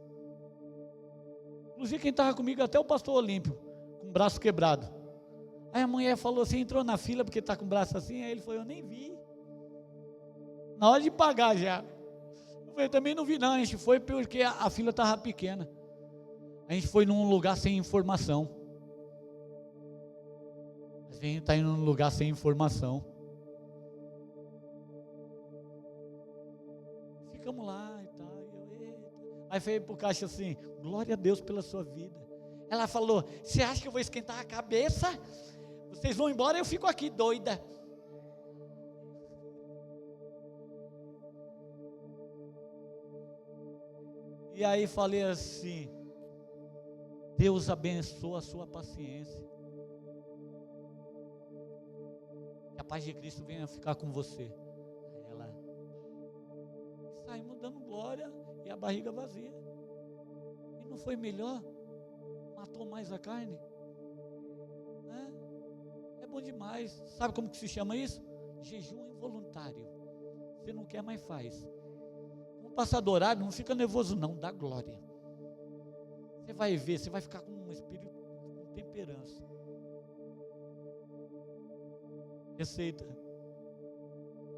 Inclusive quem estava comigo, até o pastor Olímpio, com o braço quebrado. Aí a mulher falou assim, entrou na fila porque está com o braço assim. Aí ele falou, eu nem vi. Na hora de pagar já. Eu falei, também não vi não, a gente foi porque a fila estava pequena. A gente foi num lugar sem informação. A gente está indo num lugar sem informação. Ficamos lá e tal. Aí foi pro caixa assim, glória a Deus pela sua vida. Ela falou, você acha que eu vou esquentar a cabeça? Vocês vão embora, eu fico aqui doida. E aí falei assim, Deus abençoa a sua paciência. Que a paz de Cristo venha ficar com você. Ela saímos dando glória e a barriga vazia. E não foi melhor? Matou mais a carne? É bom demais. Sabe como que se chama isso? Jejum involuntário. Você não quer, mas faz. Vamos passar do horário, não fica nervoso não, dá glória. Você vai ver, você vai ficar com um espírito com temperança. Receita.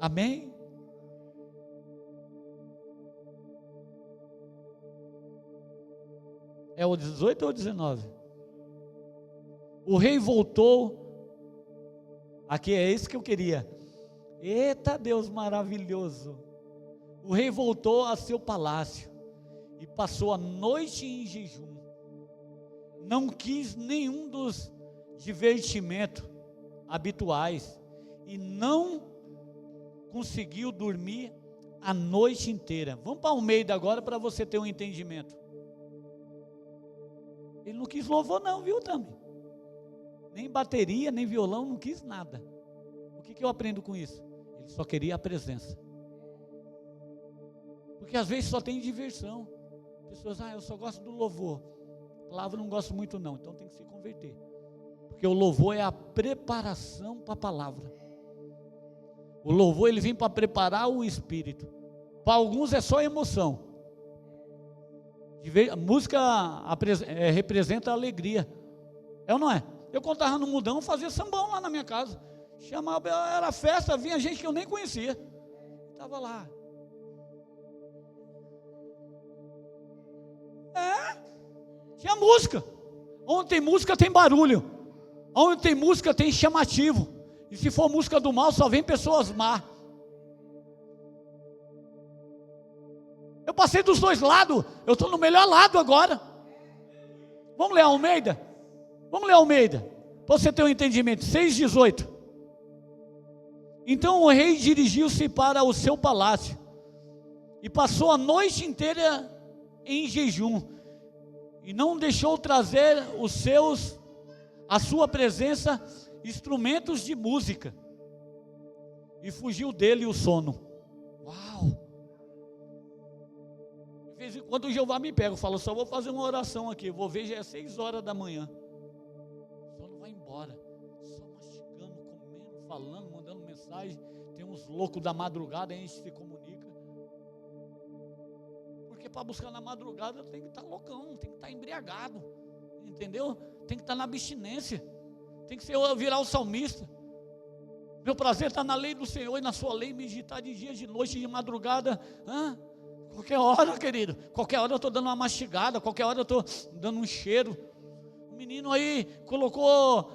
Amém? É o 18 ou o 19? O rei voltou. Aqui é isso que eu queria. Eita Deus maravilhoso. O rei voltou a seu palácio e passou a noite em jejum. Não quis nenhum dos divertimentos habituais e não conseguiu dormir a noite inteira. Vamos para o meio agora para você ter um entendimento. Ele não quis louvor não, viu também? Nem bateria, nem violão, não quis nada. O que eu aprendo com isso? Ele só queria a presença. Porque às vezes só tem diversão. Pessoas, eu só gosto do louvor. A palavra não gosto muito não, então tem que se converter. Porque o louvor é a preparação para a palavra. O louvor ele vem para preparar o espírito. Para alguns é só emoção. A música representa a alegria. É ou não é? Eu quando estava no mudão fazia sambão lá na minha casa. Chamava, era festa, vinha gente que eu nem conhecia. Estava lá. Tinha música. Onde tem música tem barulho. Onde tem música tem chamativo. E se for música do mal, só vem pessoas má. Eu passei dos dois lados. Eu estou no melhor lado agora. Vamos ler Almeida? Vamos ler Almeida. Para você ter um entendimento. 6,18. Então o rei dirigiu-se para o seu palácio. E passou a noite inteira em jejum. E não deixou trazer a sua presença, instrumentos de música. E fugiu dele o sono. Uau! quando o Jeová me pega, eu falo, só vou fazer uma oração aqui, vou ver, já é 6 horas da manhã. Só não vai embora, só mastigando, comendo, falando, mandando mensagem. Tem uns loucos da madrugada, a gente se comunica. Porque para buscar na madrugada tem que estar loucão, tem que estar embriagado, entendeu? Tem que estar na abstinência, tem que ser virar o salmista. Meu prazer está na lei do Senhor e na sua lei meditar de dia, de noite, de madrugada. Qualquer hora, querido, qualquer hora eu estou dando uma mastigada, qualquer hora eu estou dando um cheiro. O menino aí colocou,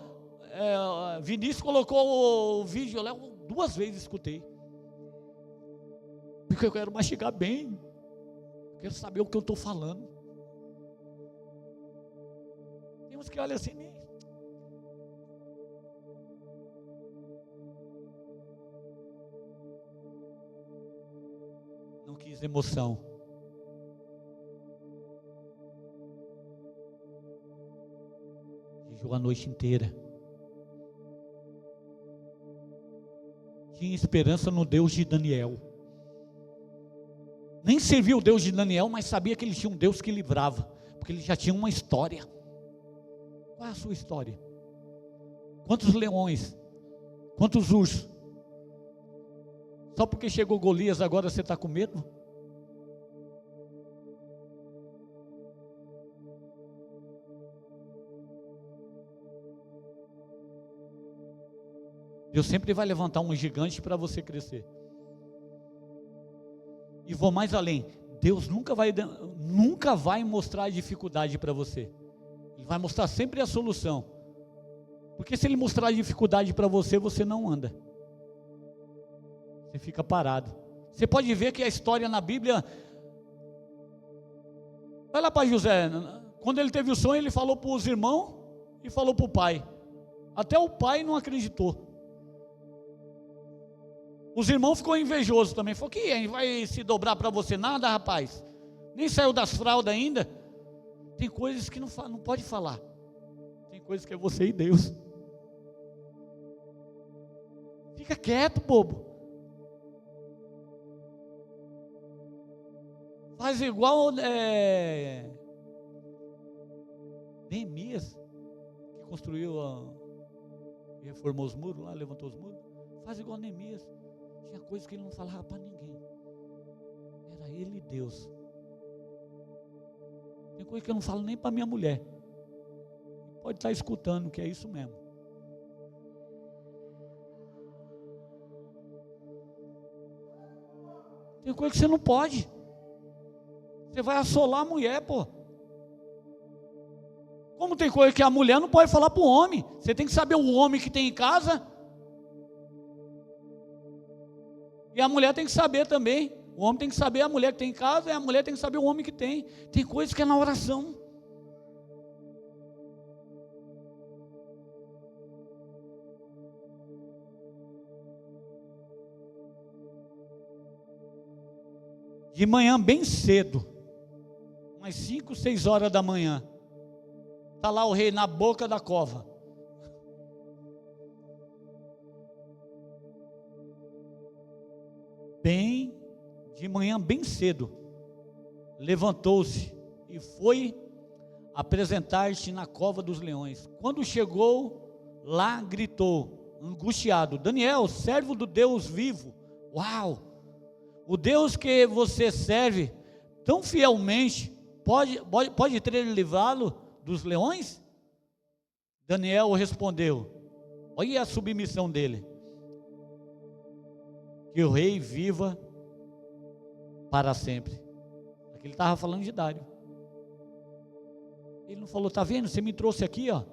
Vinícius colocou o vídeo, eu 2 vezes escutei. Porque eu quero mastigar bem, quero saber o que eu estou falando. Tem uns que olham assim, nem... Não quis emoção. Jejuou a noite inteira. Tinha esperança no Deus de Daniel. Nem servia o Deus de Daniel, mas sabia que ele tinha um Deus que livrava, porque ele já tinha uma história. Qual é a sua história? Quantos leões? Quantos ursos? Só porque chegou Golias agora você está com medo? Deus sempre vai levantar um gigante para você crescer. E vou mais além, Deus nunca vai mostrar a dificuldade para você. Ele vai mostrar sempre a solução. Porque se Ele mostrar a dificuldade para você, você não anda. Você fica parado. Você pode ver que a história na Bíblia... Vai lá para José. Quando ele teve o sonho, ele falou para os irmãos e falou para o pai. Até o pai não acreditou. Os irmãos ficou invejosos também. Falou, que vai se dobrar para você nada, rapaz? Nem saiu das fraldas ainda. Tem coisas que não pode falar. Tem coisas que é você e Deus. Fica quieto, bobo. Faz igual Neemias, que construiu e reformou os muros lá, levantou os muros. Faz igual Neemias. Tinha coisas que ele não falava para ninguém. Era ele e Deus. Tem coisa que eu não falo nem para minha mulher. Pode estar escutando que é isso mesmo. Tem coisa que você não pode. Você vai assolar a mulher, pô. Como tem coisa que a mulher não pode falar para o homem. Você tem que saber o homem que tem em casa. E a mulher tem que saber também. O homem tem que saber a mulher que tem em casa, e a mulher tem que saber o homem que tem. Tem coisas que é na oração. De manhã bem cedo, umas 5, 6 horas da manhã, está lá o rei na boca da cova. De manhã bem cedo, levantou-se e foi apresentar-se na cova dos leões. Quando chegou lá, gritou, angustiado, Daniel, servo do Deus vivo. Uau! O Deus que você serve tão fielmente, pode ter livrá-lo dos leões? Daniel respondeu, olha a submissão dele, que o rei viva para sempre. Aqui ele estava falando de Dário. Ele não falou, tá vendo, você me trouxe aqui, ó,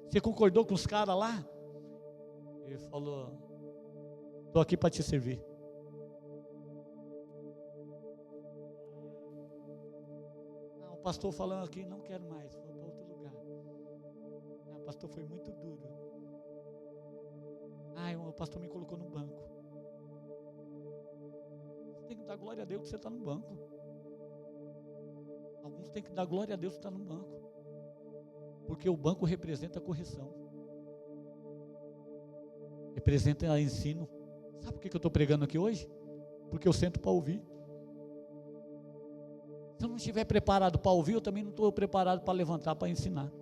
você concordou com os caras lá? Ele falou, estou aqui para te servir. Não, o pastor falando aqui, não quero mais, vou para outro lugar. Não, o pastor foi muito duro. O pastor me colocou no banco. Tem que dar glória a Deus que você está no banco. Alguns têm que dar glória a Deus que está no banco, porque o banco representa a correção, representa ensino. Sabe por que eu estou pregando aqui hoje? Porque eu sento para ouvir. Se eu não estiver preparado para ouvir, eu também não estou preparado para levantar, para ensinar.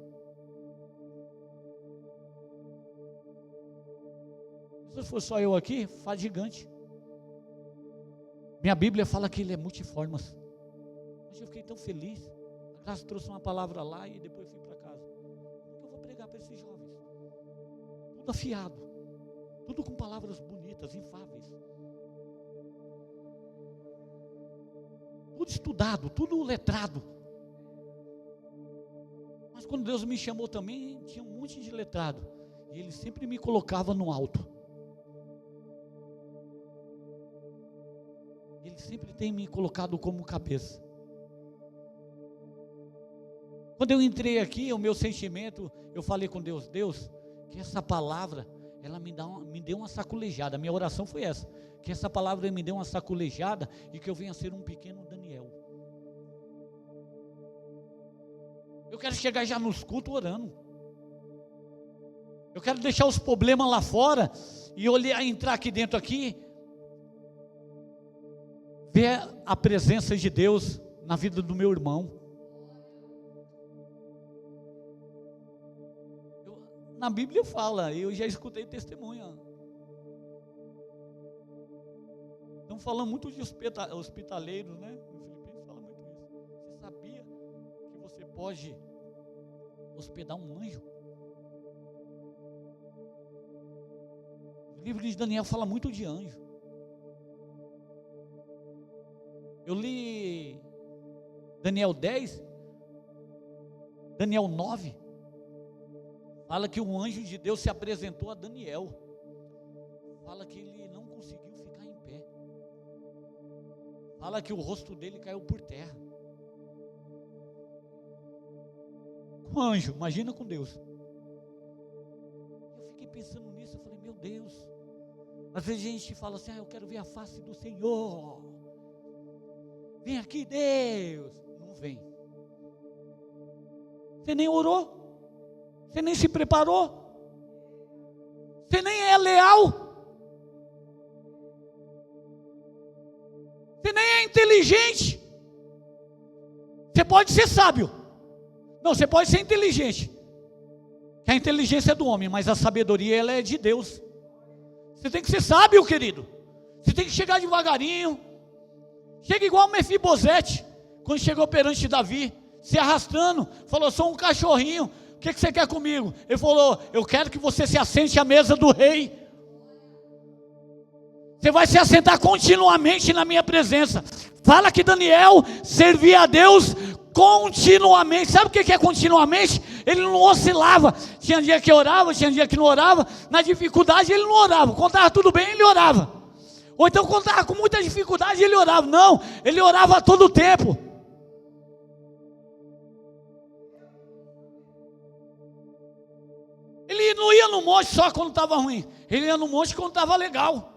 Se for só eu aqui, faz gigante. Minha Bíblia fala que ele é multiformas. Mas eu fiquei tão feliz. A Graça trouxe uma palavra lá e depois fui para casa. O que eu vou pregar para esses jovens? Tudo afiado. Tudo com palavras bonitas, infáveis. Tudo estudado, tudo letrado. Mas quando Deus me chamou também, tinha um monte de letrado. E Ele sempre me colocava no alto. Ele sempre tem me colocado como cabeça. Quando eu entrei aqui, o meu sentimento, eu falei com Deus, Deus, que essa palavra, ela me deu uma sacolejada. A minha oração foi essa, que essa palavra me deu uma sacolejada e que eu venha ser um pequeno Daniel. Eu quero chegar já nos cultos orando. Eu quero deixar os problemas lá fora e olhar, entrar aqui dentro aqui, ver a presença de Deus na vida do meu irmão. Na Bíblia fala, eu já escutei testemunha. Estão falando muito de hospitaleiros, né? No Filipenses fala muito isso. Você sabia que você pode hospedar um anjo? O livro de Daniel fala muito de anjo. Eu li Daniel 10, Daniel 9, fala que um anjo de Deus se apresentou a Daniel, fala que ele não conseguiu ficar em pé, fala que o rosto dele caiu por terra. Com anjo, imagina com Deus. Eu fiquei pensando nisso, eu falei, meu Deus, às vezes a gente fala assim, eu quero ver a face do Senhor. Vem aqui, Deus. Não vem. Você nem orou. Você nem se preparou. Você nem é leal. Você nem é inteligente. Você pode ser sábio. Não, você pode ser inteligente. Que a inteligência é do homem, mas a sabedoria ela é de Deus. Você tem que ser sábio, querido. Você tem que chegar devagarinho. Chega igual Mefibosete, quando chegou perante Davi, se arrastando, falou, sou um cachorrinho, o que você quer comigo? Ele falou, eu quero que você se assente à mesa do rei. Você vai se assentar continuamente na minha presença. Fala que Daniel servia a Deus continuamente. Sabe o que é continuamente? Ele não oscilava. Tinha dia que orava, tinha dia que não orava. Na dificuldade ele não orava. Quando estava tudo bem, ele orava. Ou então quando estava com muita dificuldade ele orava. Não, ele orava a todo tempo. Ele não ia no monte só quando estava ruim. Ele ia no monte quando estava legal.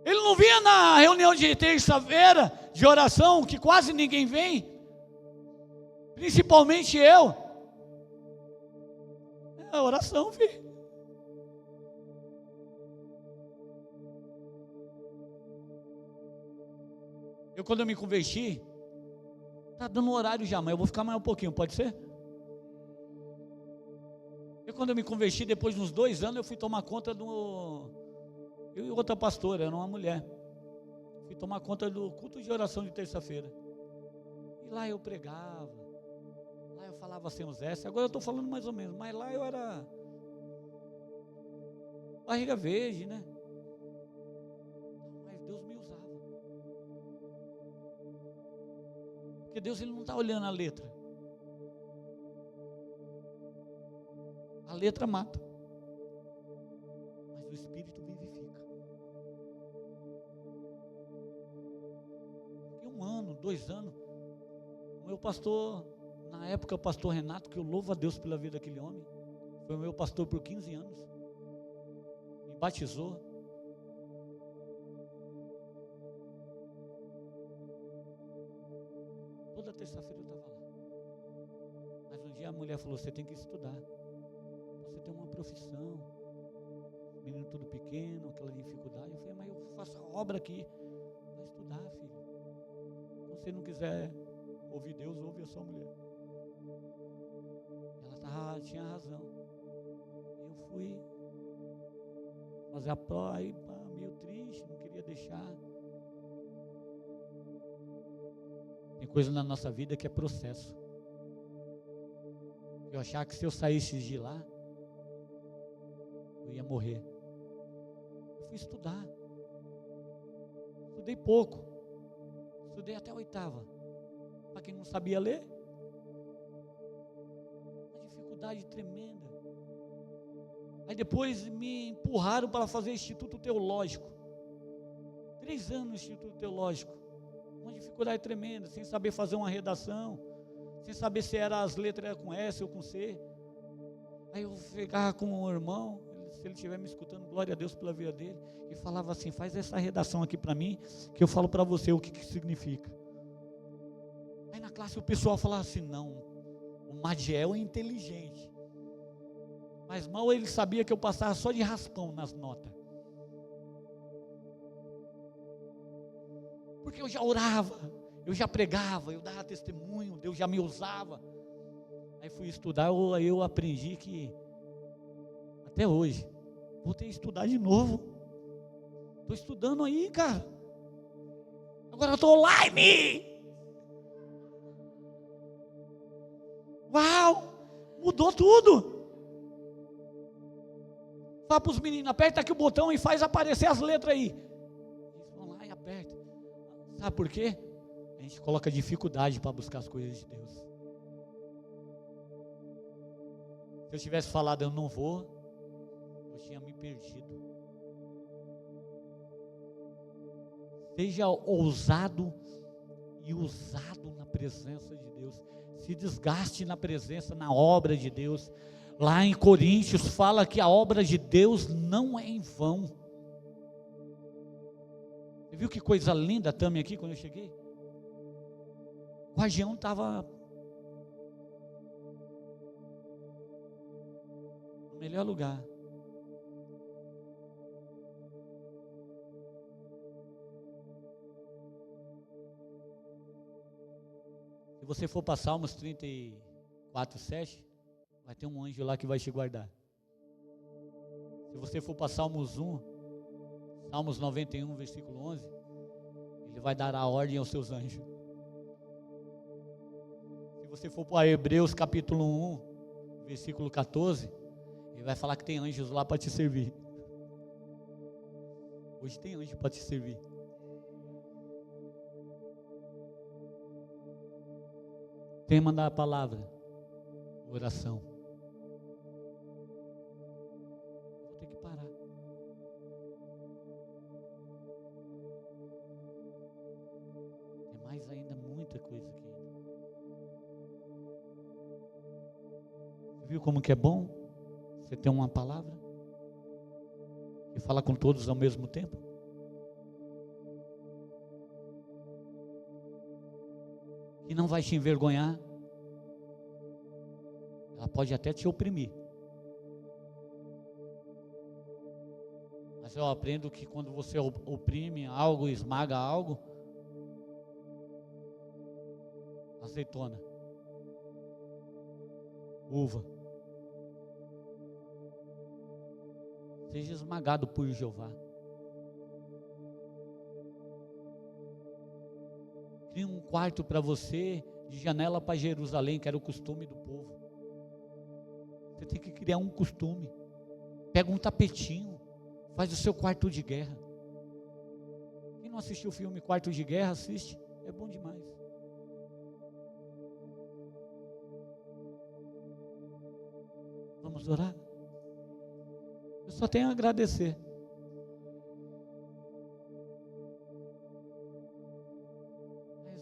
Ele não vinha na reunião de terça-feira de oração, que quase ninguém vem. Principalmente eu. É oração, filho. Quando eu me converti, está dando horário já, mas eu vou ficar mais um pouquinho, pode ser? Quando eu me converti, depois de uns 2 anos, eu fui tomar conta do... Eu e outra pastora, era uma mulher. Fui tomar conta do culto de oração de terça-feira. E lá eu pregava, lá eu falava sem os S, agora eu estou falando mais ou menos, mas lá eu era barriga verde, né? Mas Deus me usava. Porque Deus ele não está olhando a letra. A letra mata, mas o Espírito vivifica. Fiquei 1 ano, 2 anos. O meu pastor, na época o pastor Renato, que eu louvo a Deus pela vida daquele homem, foi o meu pastor por 15 anos, me batizou. Toda terça-feira eu estava lá. Mas um dia a mulher falou, você tem que estudar. Você tem uma profissão, menino tudo pequeno, aquela dificuldade. Eu falei, mas eu faço a obra aqui, vai estudar. você não quiser ouvir Deus, ouve a sua mulher. Ela tinha razão. Eu fui fazer a prova, aí meio triste, não queria deixar. Tem coisa na nossa vida que é processo. Eu achava que se eu saísse de lá, eu ia morrer. Eu fui estudar. Estudei pouco. Estudei até a 8ª. Para quem não sabia ler, uma dificuldade tremenda. Aí depois me empurraram para fazer Instituto Teológico. 3 anos no Instituto Teológico. Uma dificuldade tremenda, sem saber fazer uma redação, sem saber se as letras eram com S ou com C. Aí eu ficava com o irmão, se ele estiver me escutando, glória a Deus pela vida dele, e falava assim: faz essa redação aqui para mim, que eu falo para você o que significa. Aí na classe o pessoal falava assim: não, o Madiel é inteligente. Mas mal ele sabia que eu passava só de raspão nas notas. Porque eu já orava, eu já pregava, eu dava testemunho, Deus já me usava. Aí fui estudar, aí eu aprendi que, até hoje, voltei a estudar de novo. Estou estudando aí, cara. Agora eu estou online. Uau, mudou tudo. Fala para os meninos: aperta aqui o botão e faz aparecer as letras aí. Eles vão lá e apertam. Sabe por quê? A gente coloca dificuldade para buscar as coisas de Deus. Se eu tivesse falado eu não vou, eu tinha me perdido. Seja ousado e usado na presença de Deus. Se desgaste na presença, na obra de Deus. Lá em Coríntios fala que a obra de Deus não é em vão. Você viu que coisa linda a Tami aqui quando eu cheguei? O Argeão estava no melhor lugar. Se você for para Salmos 34:7, vai ter um anjo lá que vai te guardar. Se você for para Salmos 91, versículo 11, ele vai dar a ordem aos seus anjos. Se você for para Hebreus capítulo 1, versículo 14, ele vai falar que tem anjos lá para te servir. Hoje tem anjo para te servir. Tema da palavra: oração. Vou ter que parar. Tem mais ainda muita coisa aqui. Você viu como que é bom você ter uma palavra e falar com todos ao mesmo tempo? Que não vai te envergonhar. Ela pode até te oprimir. Mas eu aprendo que quando você oprime algo, esmaga algo, azeitona, uva, seja esmagado por Jeová. Crie um quarto para você, de janela para Jerusalém, que era o costume do povo. Você tem que criar um costume. Pega um tapetinho, faz o seu quarto de guerra. Quem não assistiu o filme Quarto de Guerra, assiste, é bom demais. Vamos orar? Eu só tenho a agradecer.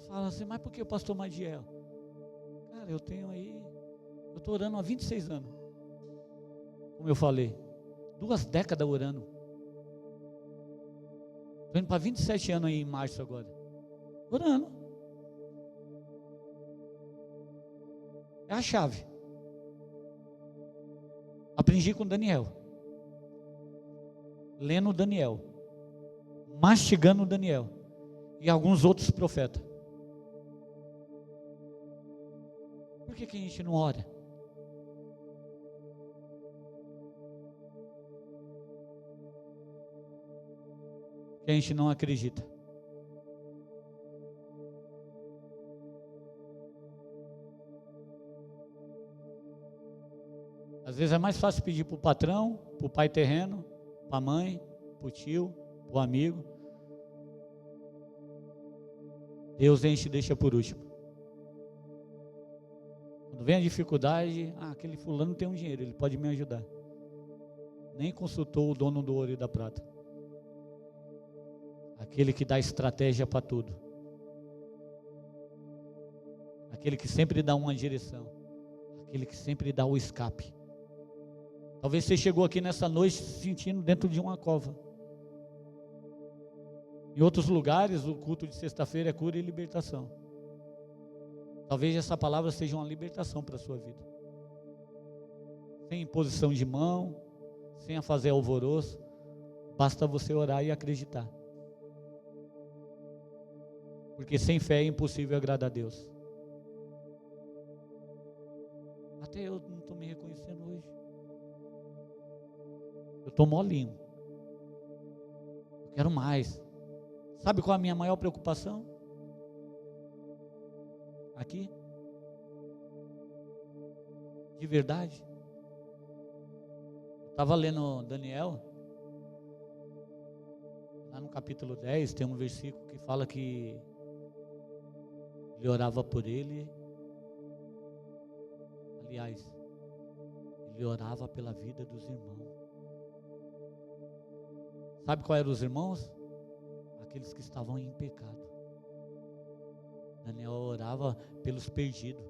Fala assim: mas por que o pastor Madiel? Cara, eu estou orando há 26 anos. Como eu falei, 2 décadas orando. Estou indo para 27 anos aí em março agora. Orando. É a chave. Aprendi com Daniel. Lendo Daniel. Mastigando Daniel. E alguns outros profetas. Por que a gente não ora? Que a gente não acredita. Às vezes é mais fácil pedir para o patrão, para o pai terreno, para a mãe, para o tio, para o amigo. Deus a gente deixa por último. Quando vem a dificuldade, aquele fulano tem um dinheiro, ele pode me ajudar. Nem consultou o dono do ouro e da prata. Aquele que dá estratégia para tudo. Aquele que sempre dá uma direção. Aquele que sempre dá o escape. Talvez você chegou aqui nessa noite se sentindo dentro de uma cova. Em outros lugares, o culto de sexta-feira é cura e libertação. Talvez essa palavra seja uma libertação para a sua vida. Sem imposição de mão, sem a fazer alvoroço, basta você orar e acreditar. Porque sem fé é impossível agradar a Deus. Até eu não estou me reconhecendo hoje. Eu estou molinho. Eu quero mais. Sabe qual é a minha maior preocupação? Aqui. De verdade. Eu estava lendo Daniel. Lá no capítulo 10 tem um versículo que fala que ele orava por ele. Aliás, ele orava pela vida dos irmãos. Sabe qual eram os irmãos? Aqueles que estavam em pecado. Daniel orava pelos perdidos.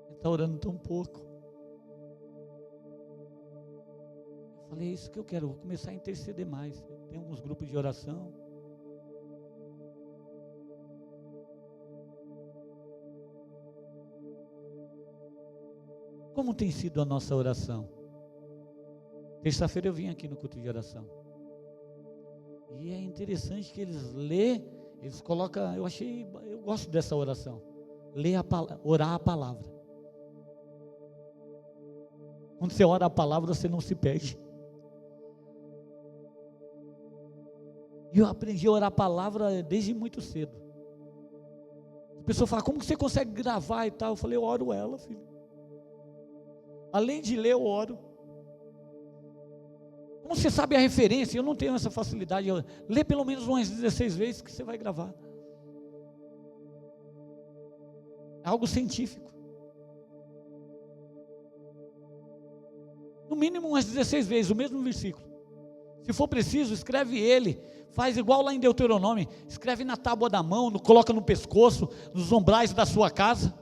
Ele está orando tão pouco. Eu falei, é isso que eu quero, vou começar a interceder mais. Tem alguns grupos de oração. Como tem sido a nossa oração? Terça-feira eu vim aqui no culto de oração. E é interessante que eles eles colocam, eu gosto dessa oração. Orar a palavra. Quando você ora a palavra, você não se perde. E eu aprendi a orar a palavra desde muito cedo. A pessoa fala, como que você consegue gravar e tal? Eu falei, eu oro ela, filho. Além de ler, eu oro. Como você sabe a referência? Eu não tenho essa facilidade. Lê pelo menos umas 16 vezes que você vai gravar. É algo científico. No mínimo umas 16 vezes, o mesmo versículo. Se for preciso, escreve ele. Faz igual lá em Deuteronômio. Escreve na tábua da mão, coloca no pescoço, nos ombrais da sua casa.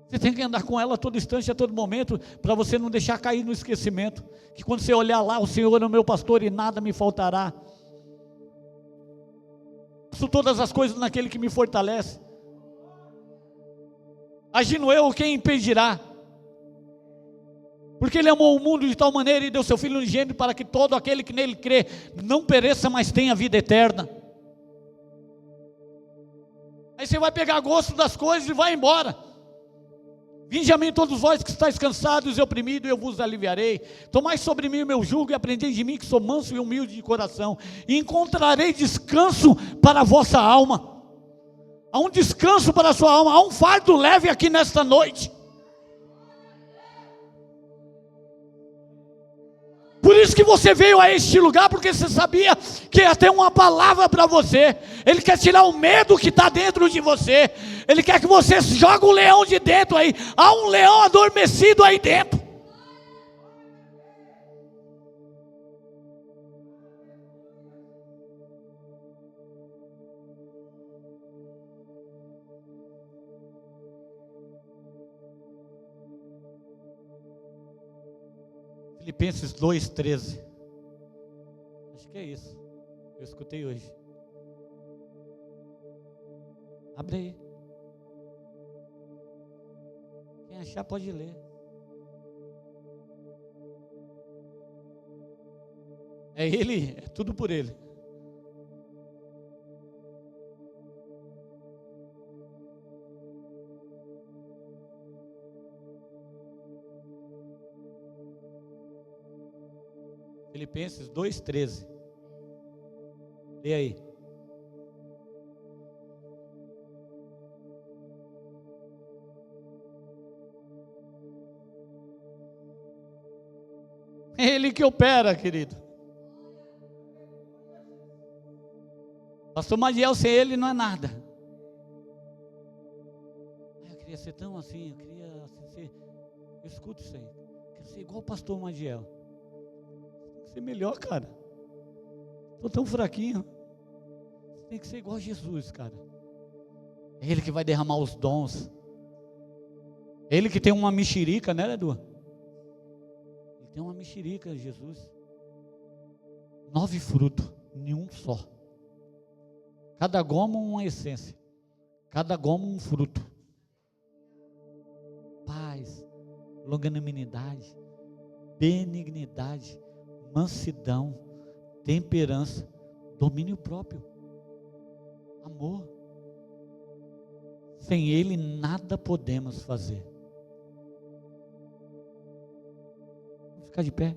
Você tem que andar com ela a todo instante, a todo momento, para você não deixar cair no esquecimento. Que quando você olhar lá, o Senhor é o meu pastor e nada me faltará. Faço todas as coisas naquele que me fortalece. Agindo eu, quem impedirá? Porque Ele amou o mundo de tal maneira e deu seu Filho unigênito para que todo aquele que nele crê não pereça, mas tenha vida eterna. Aí você vai pegar gosto das coisas e vai embora. Vinde a mim todos vós que estáis cansados e oprimidos, e eu vos aliviarei. Tomai sobre mim o meu jugo e aprendei de mim, que sou manso e humilde de coração, e encontrarei descanso para a vossa alma. Há um descanso para a sua alma, há um fardo leve aqui nesta noite. Por isso que você veio a este lugar, porque você sabia que ia ter uma palavra para você. Ele quer tirar o medo que está dentro de você. Ele quer que você jogue o leão de dentro aí. Há um leão adormecido aí dentro. Filipenses 2,13. Acho que é isso. Eu escutei hoje. Abre aí. Quem achar pode ler. É Ele, é tudo por Ele. Filipenses 2,13. Lê aí. É Ele que opera, querido. Pastor Madiel, sem Ele não é nada. Eu queria ser tão assim, eu queria ser. Eu escuto isso aí. Eu quero ser igual o pastor Madiel. Tem que ser melhor, cara. Estou tão fraquinho. Você tem que ser igual a Jesus, cara. É Ele que vai derramar os dons. É Ele que tem uma mexerica, né, Edu? Ele tem uma mexerica, Jesus. 9 frutos, nenhum só. Cada goma uma essência. Cada goma um fruto. Paz, longanimidade, benignidade, mansidão, temperança, domínio próprio, amor. Sem Ele nada podemos fazer. Vamos ficar de pé.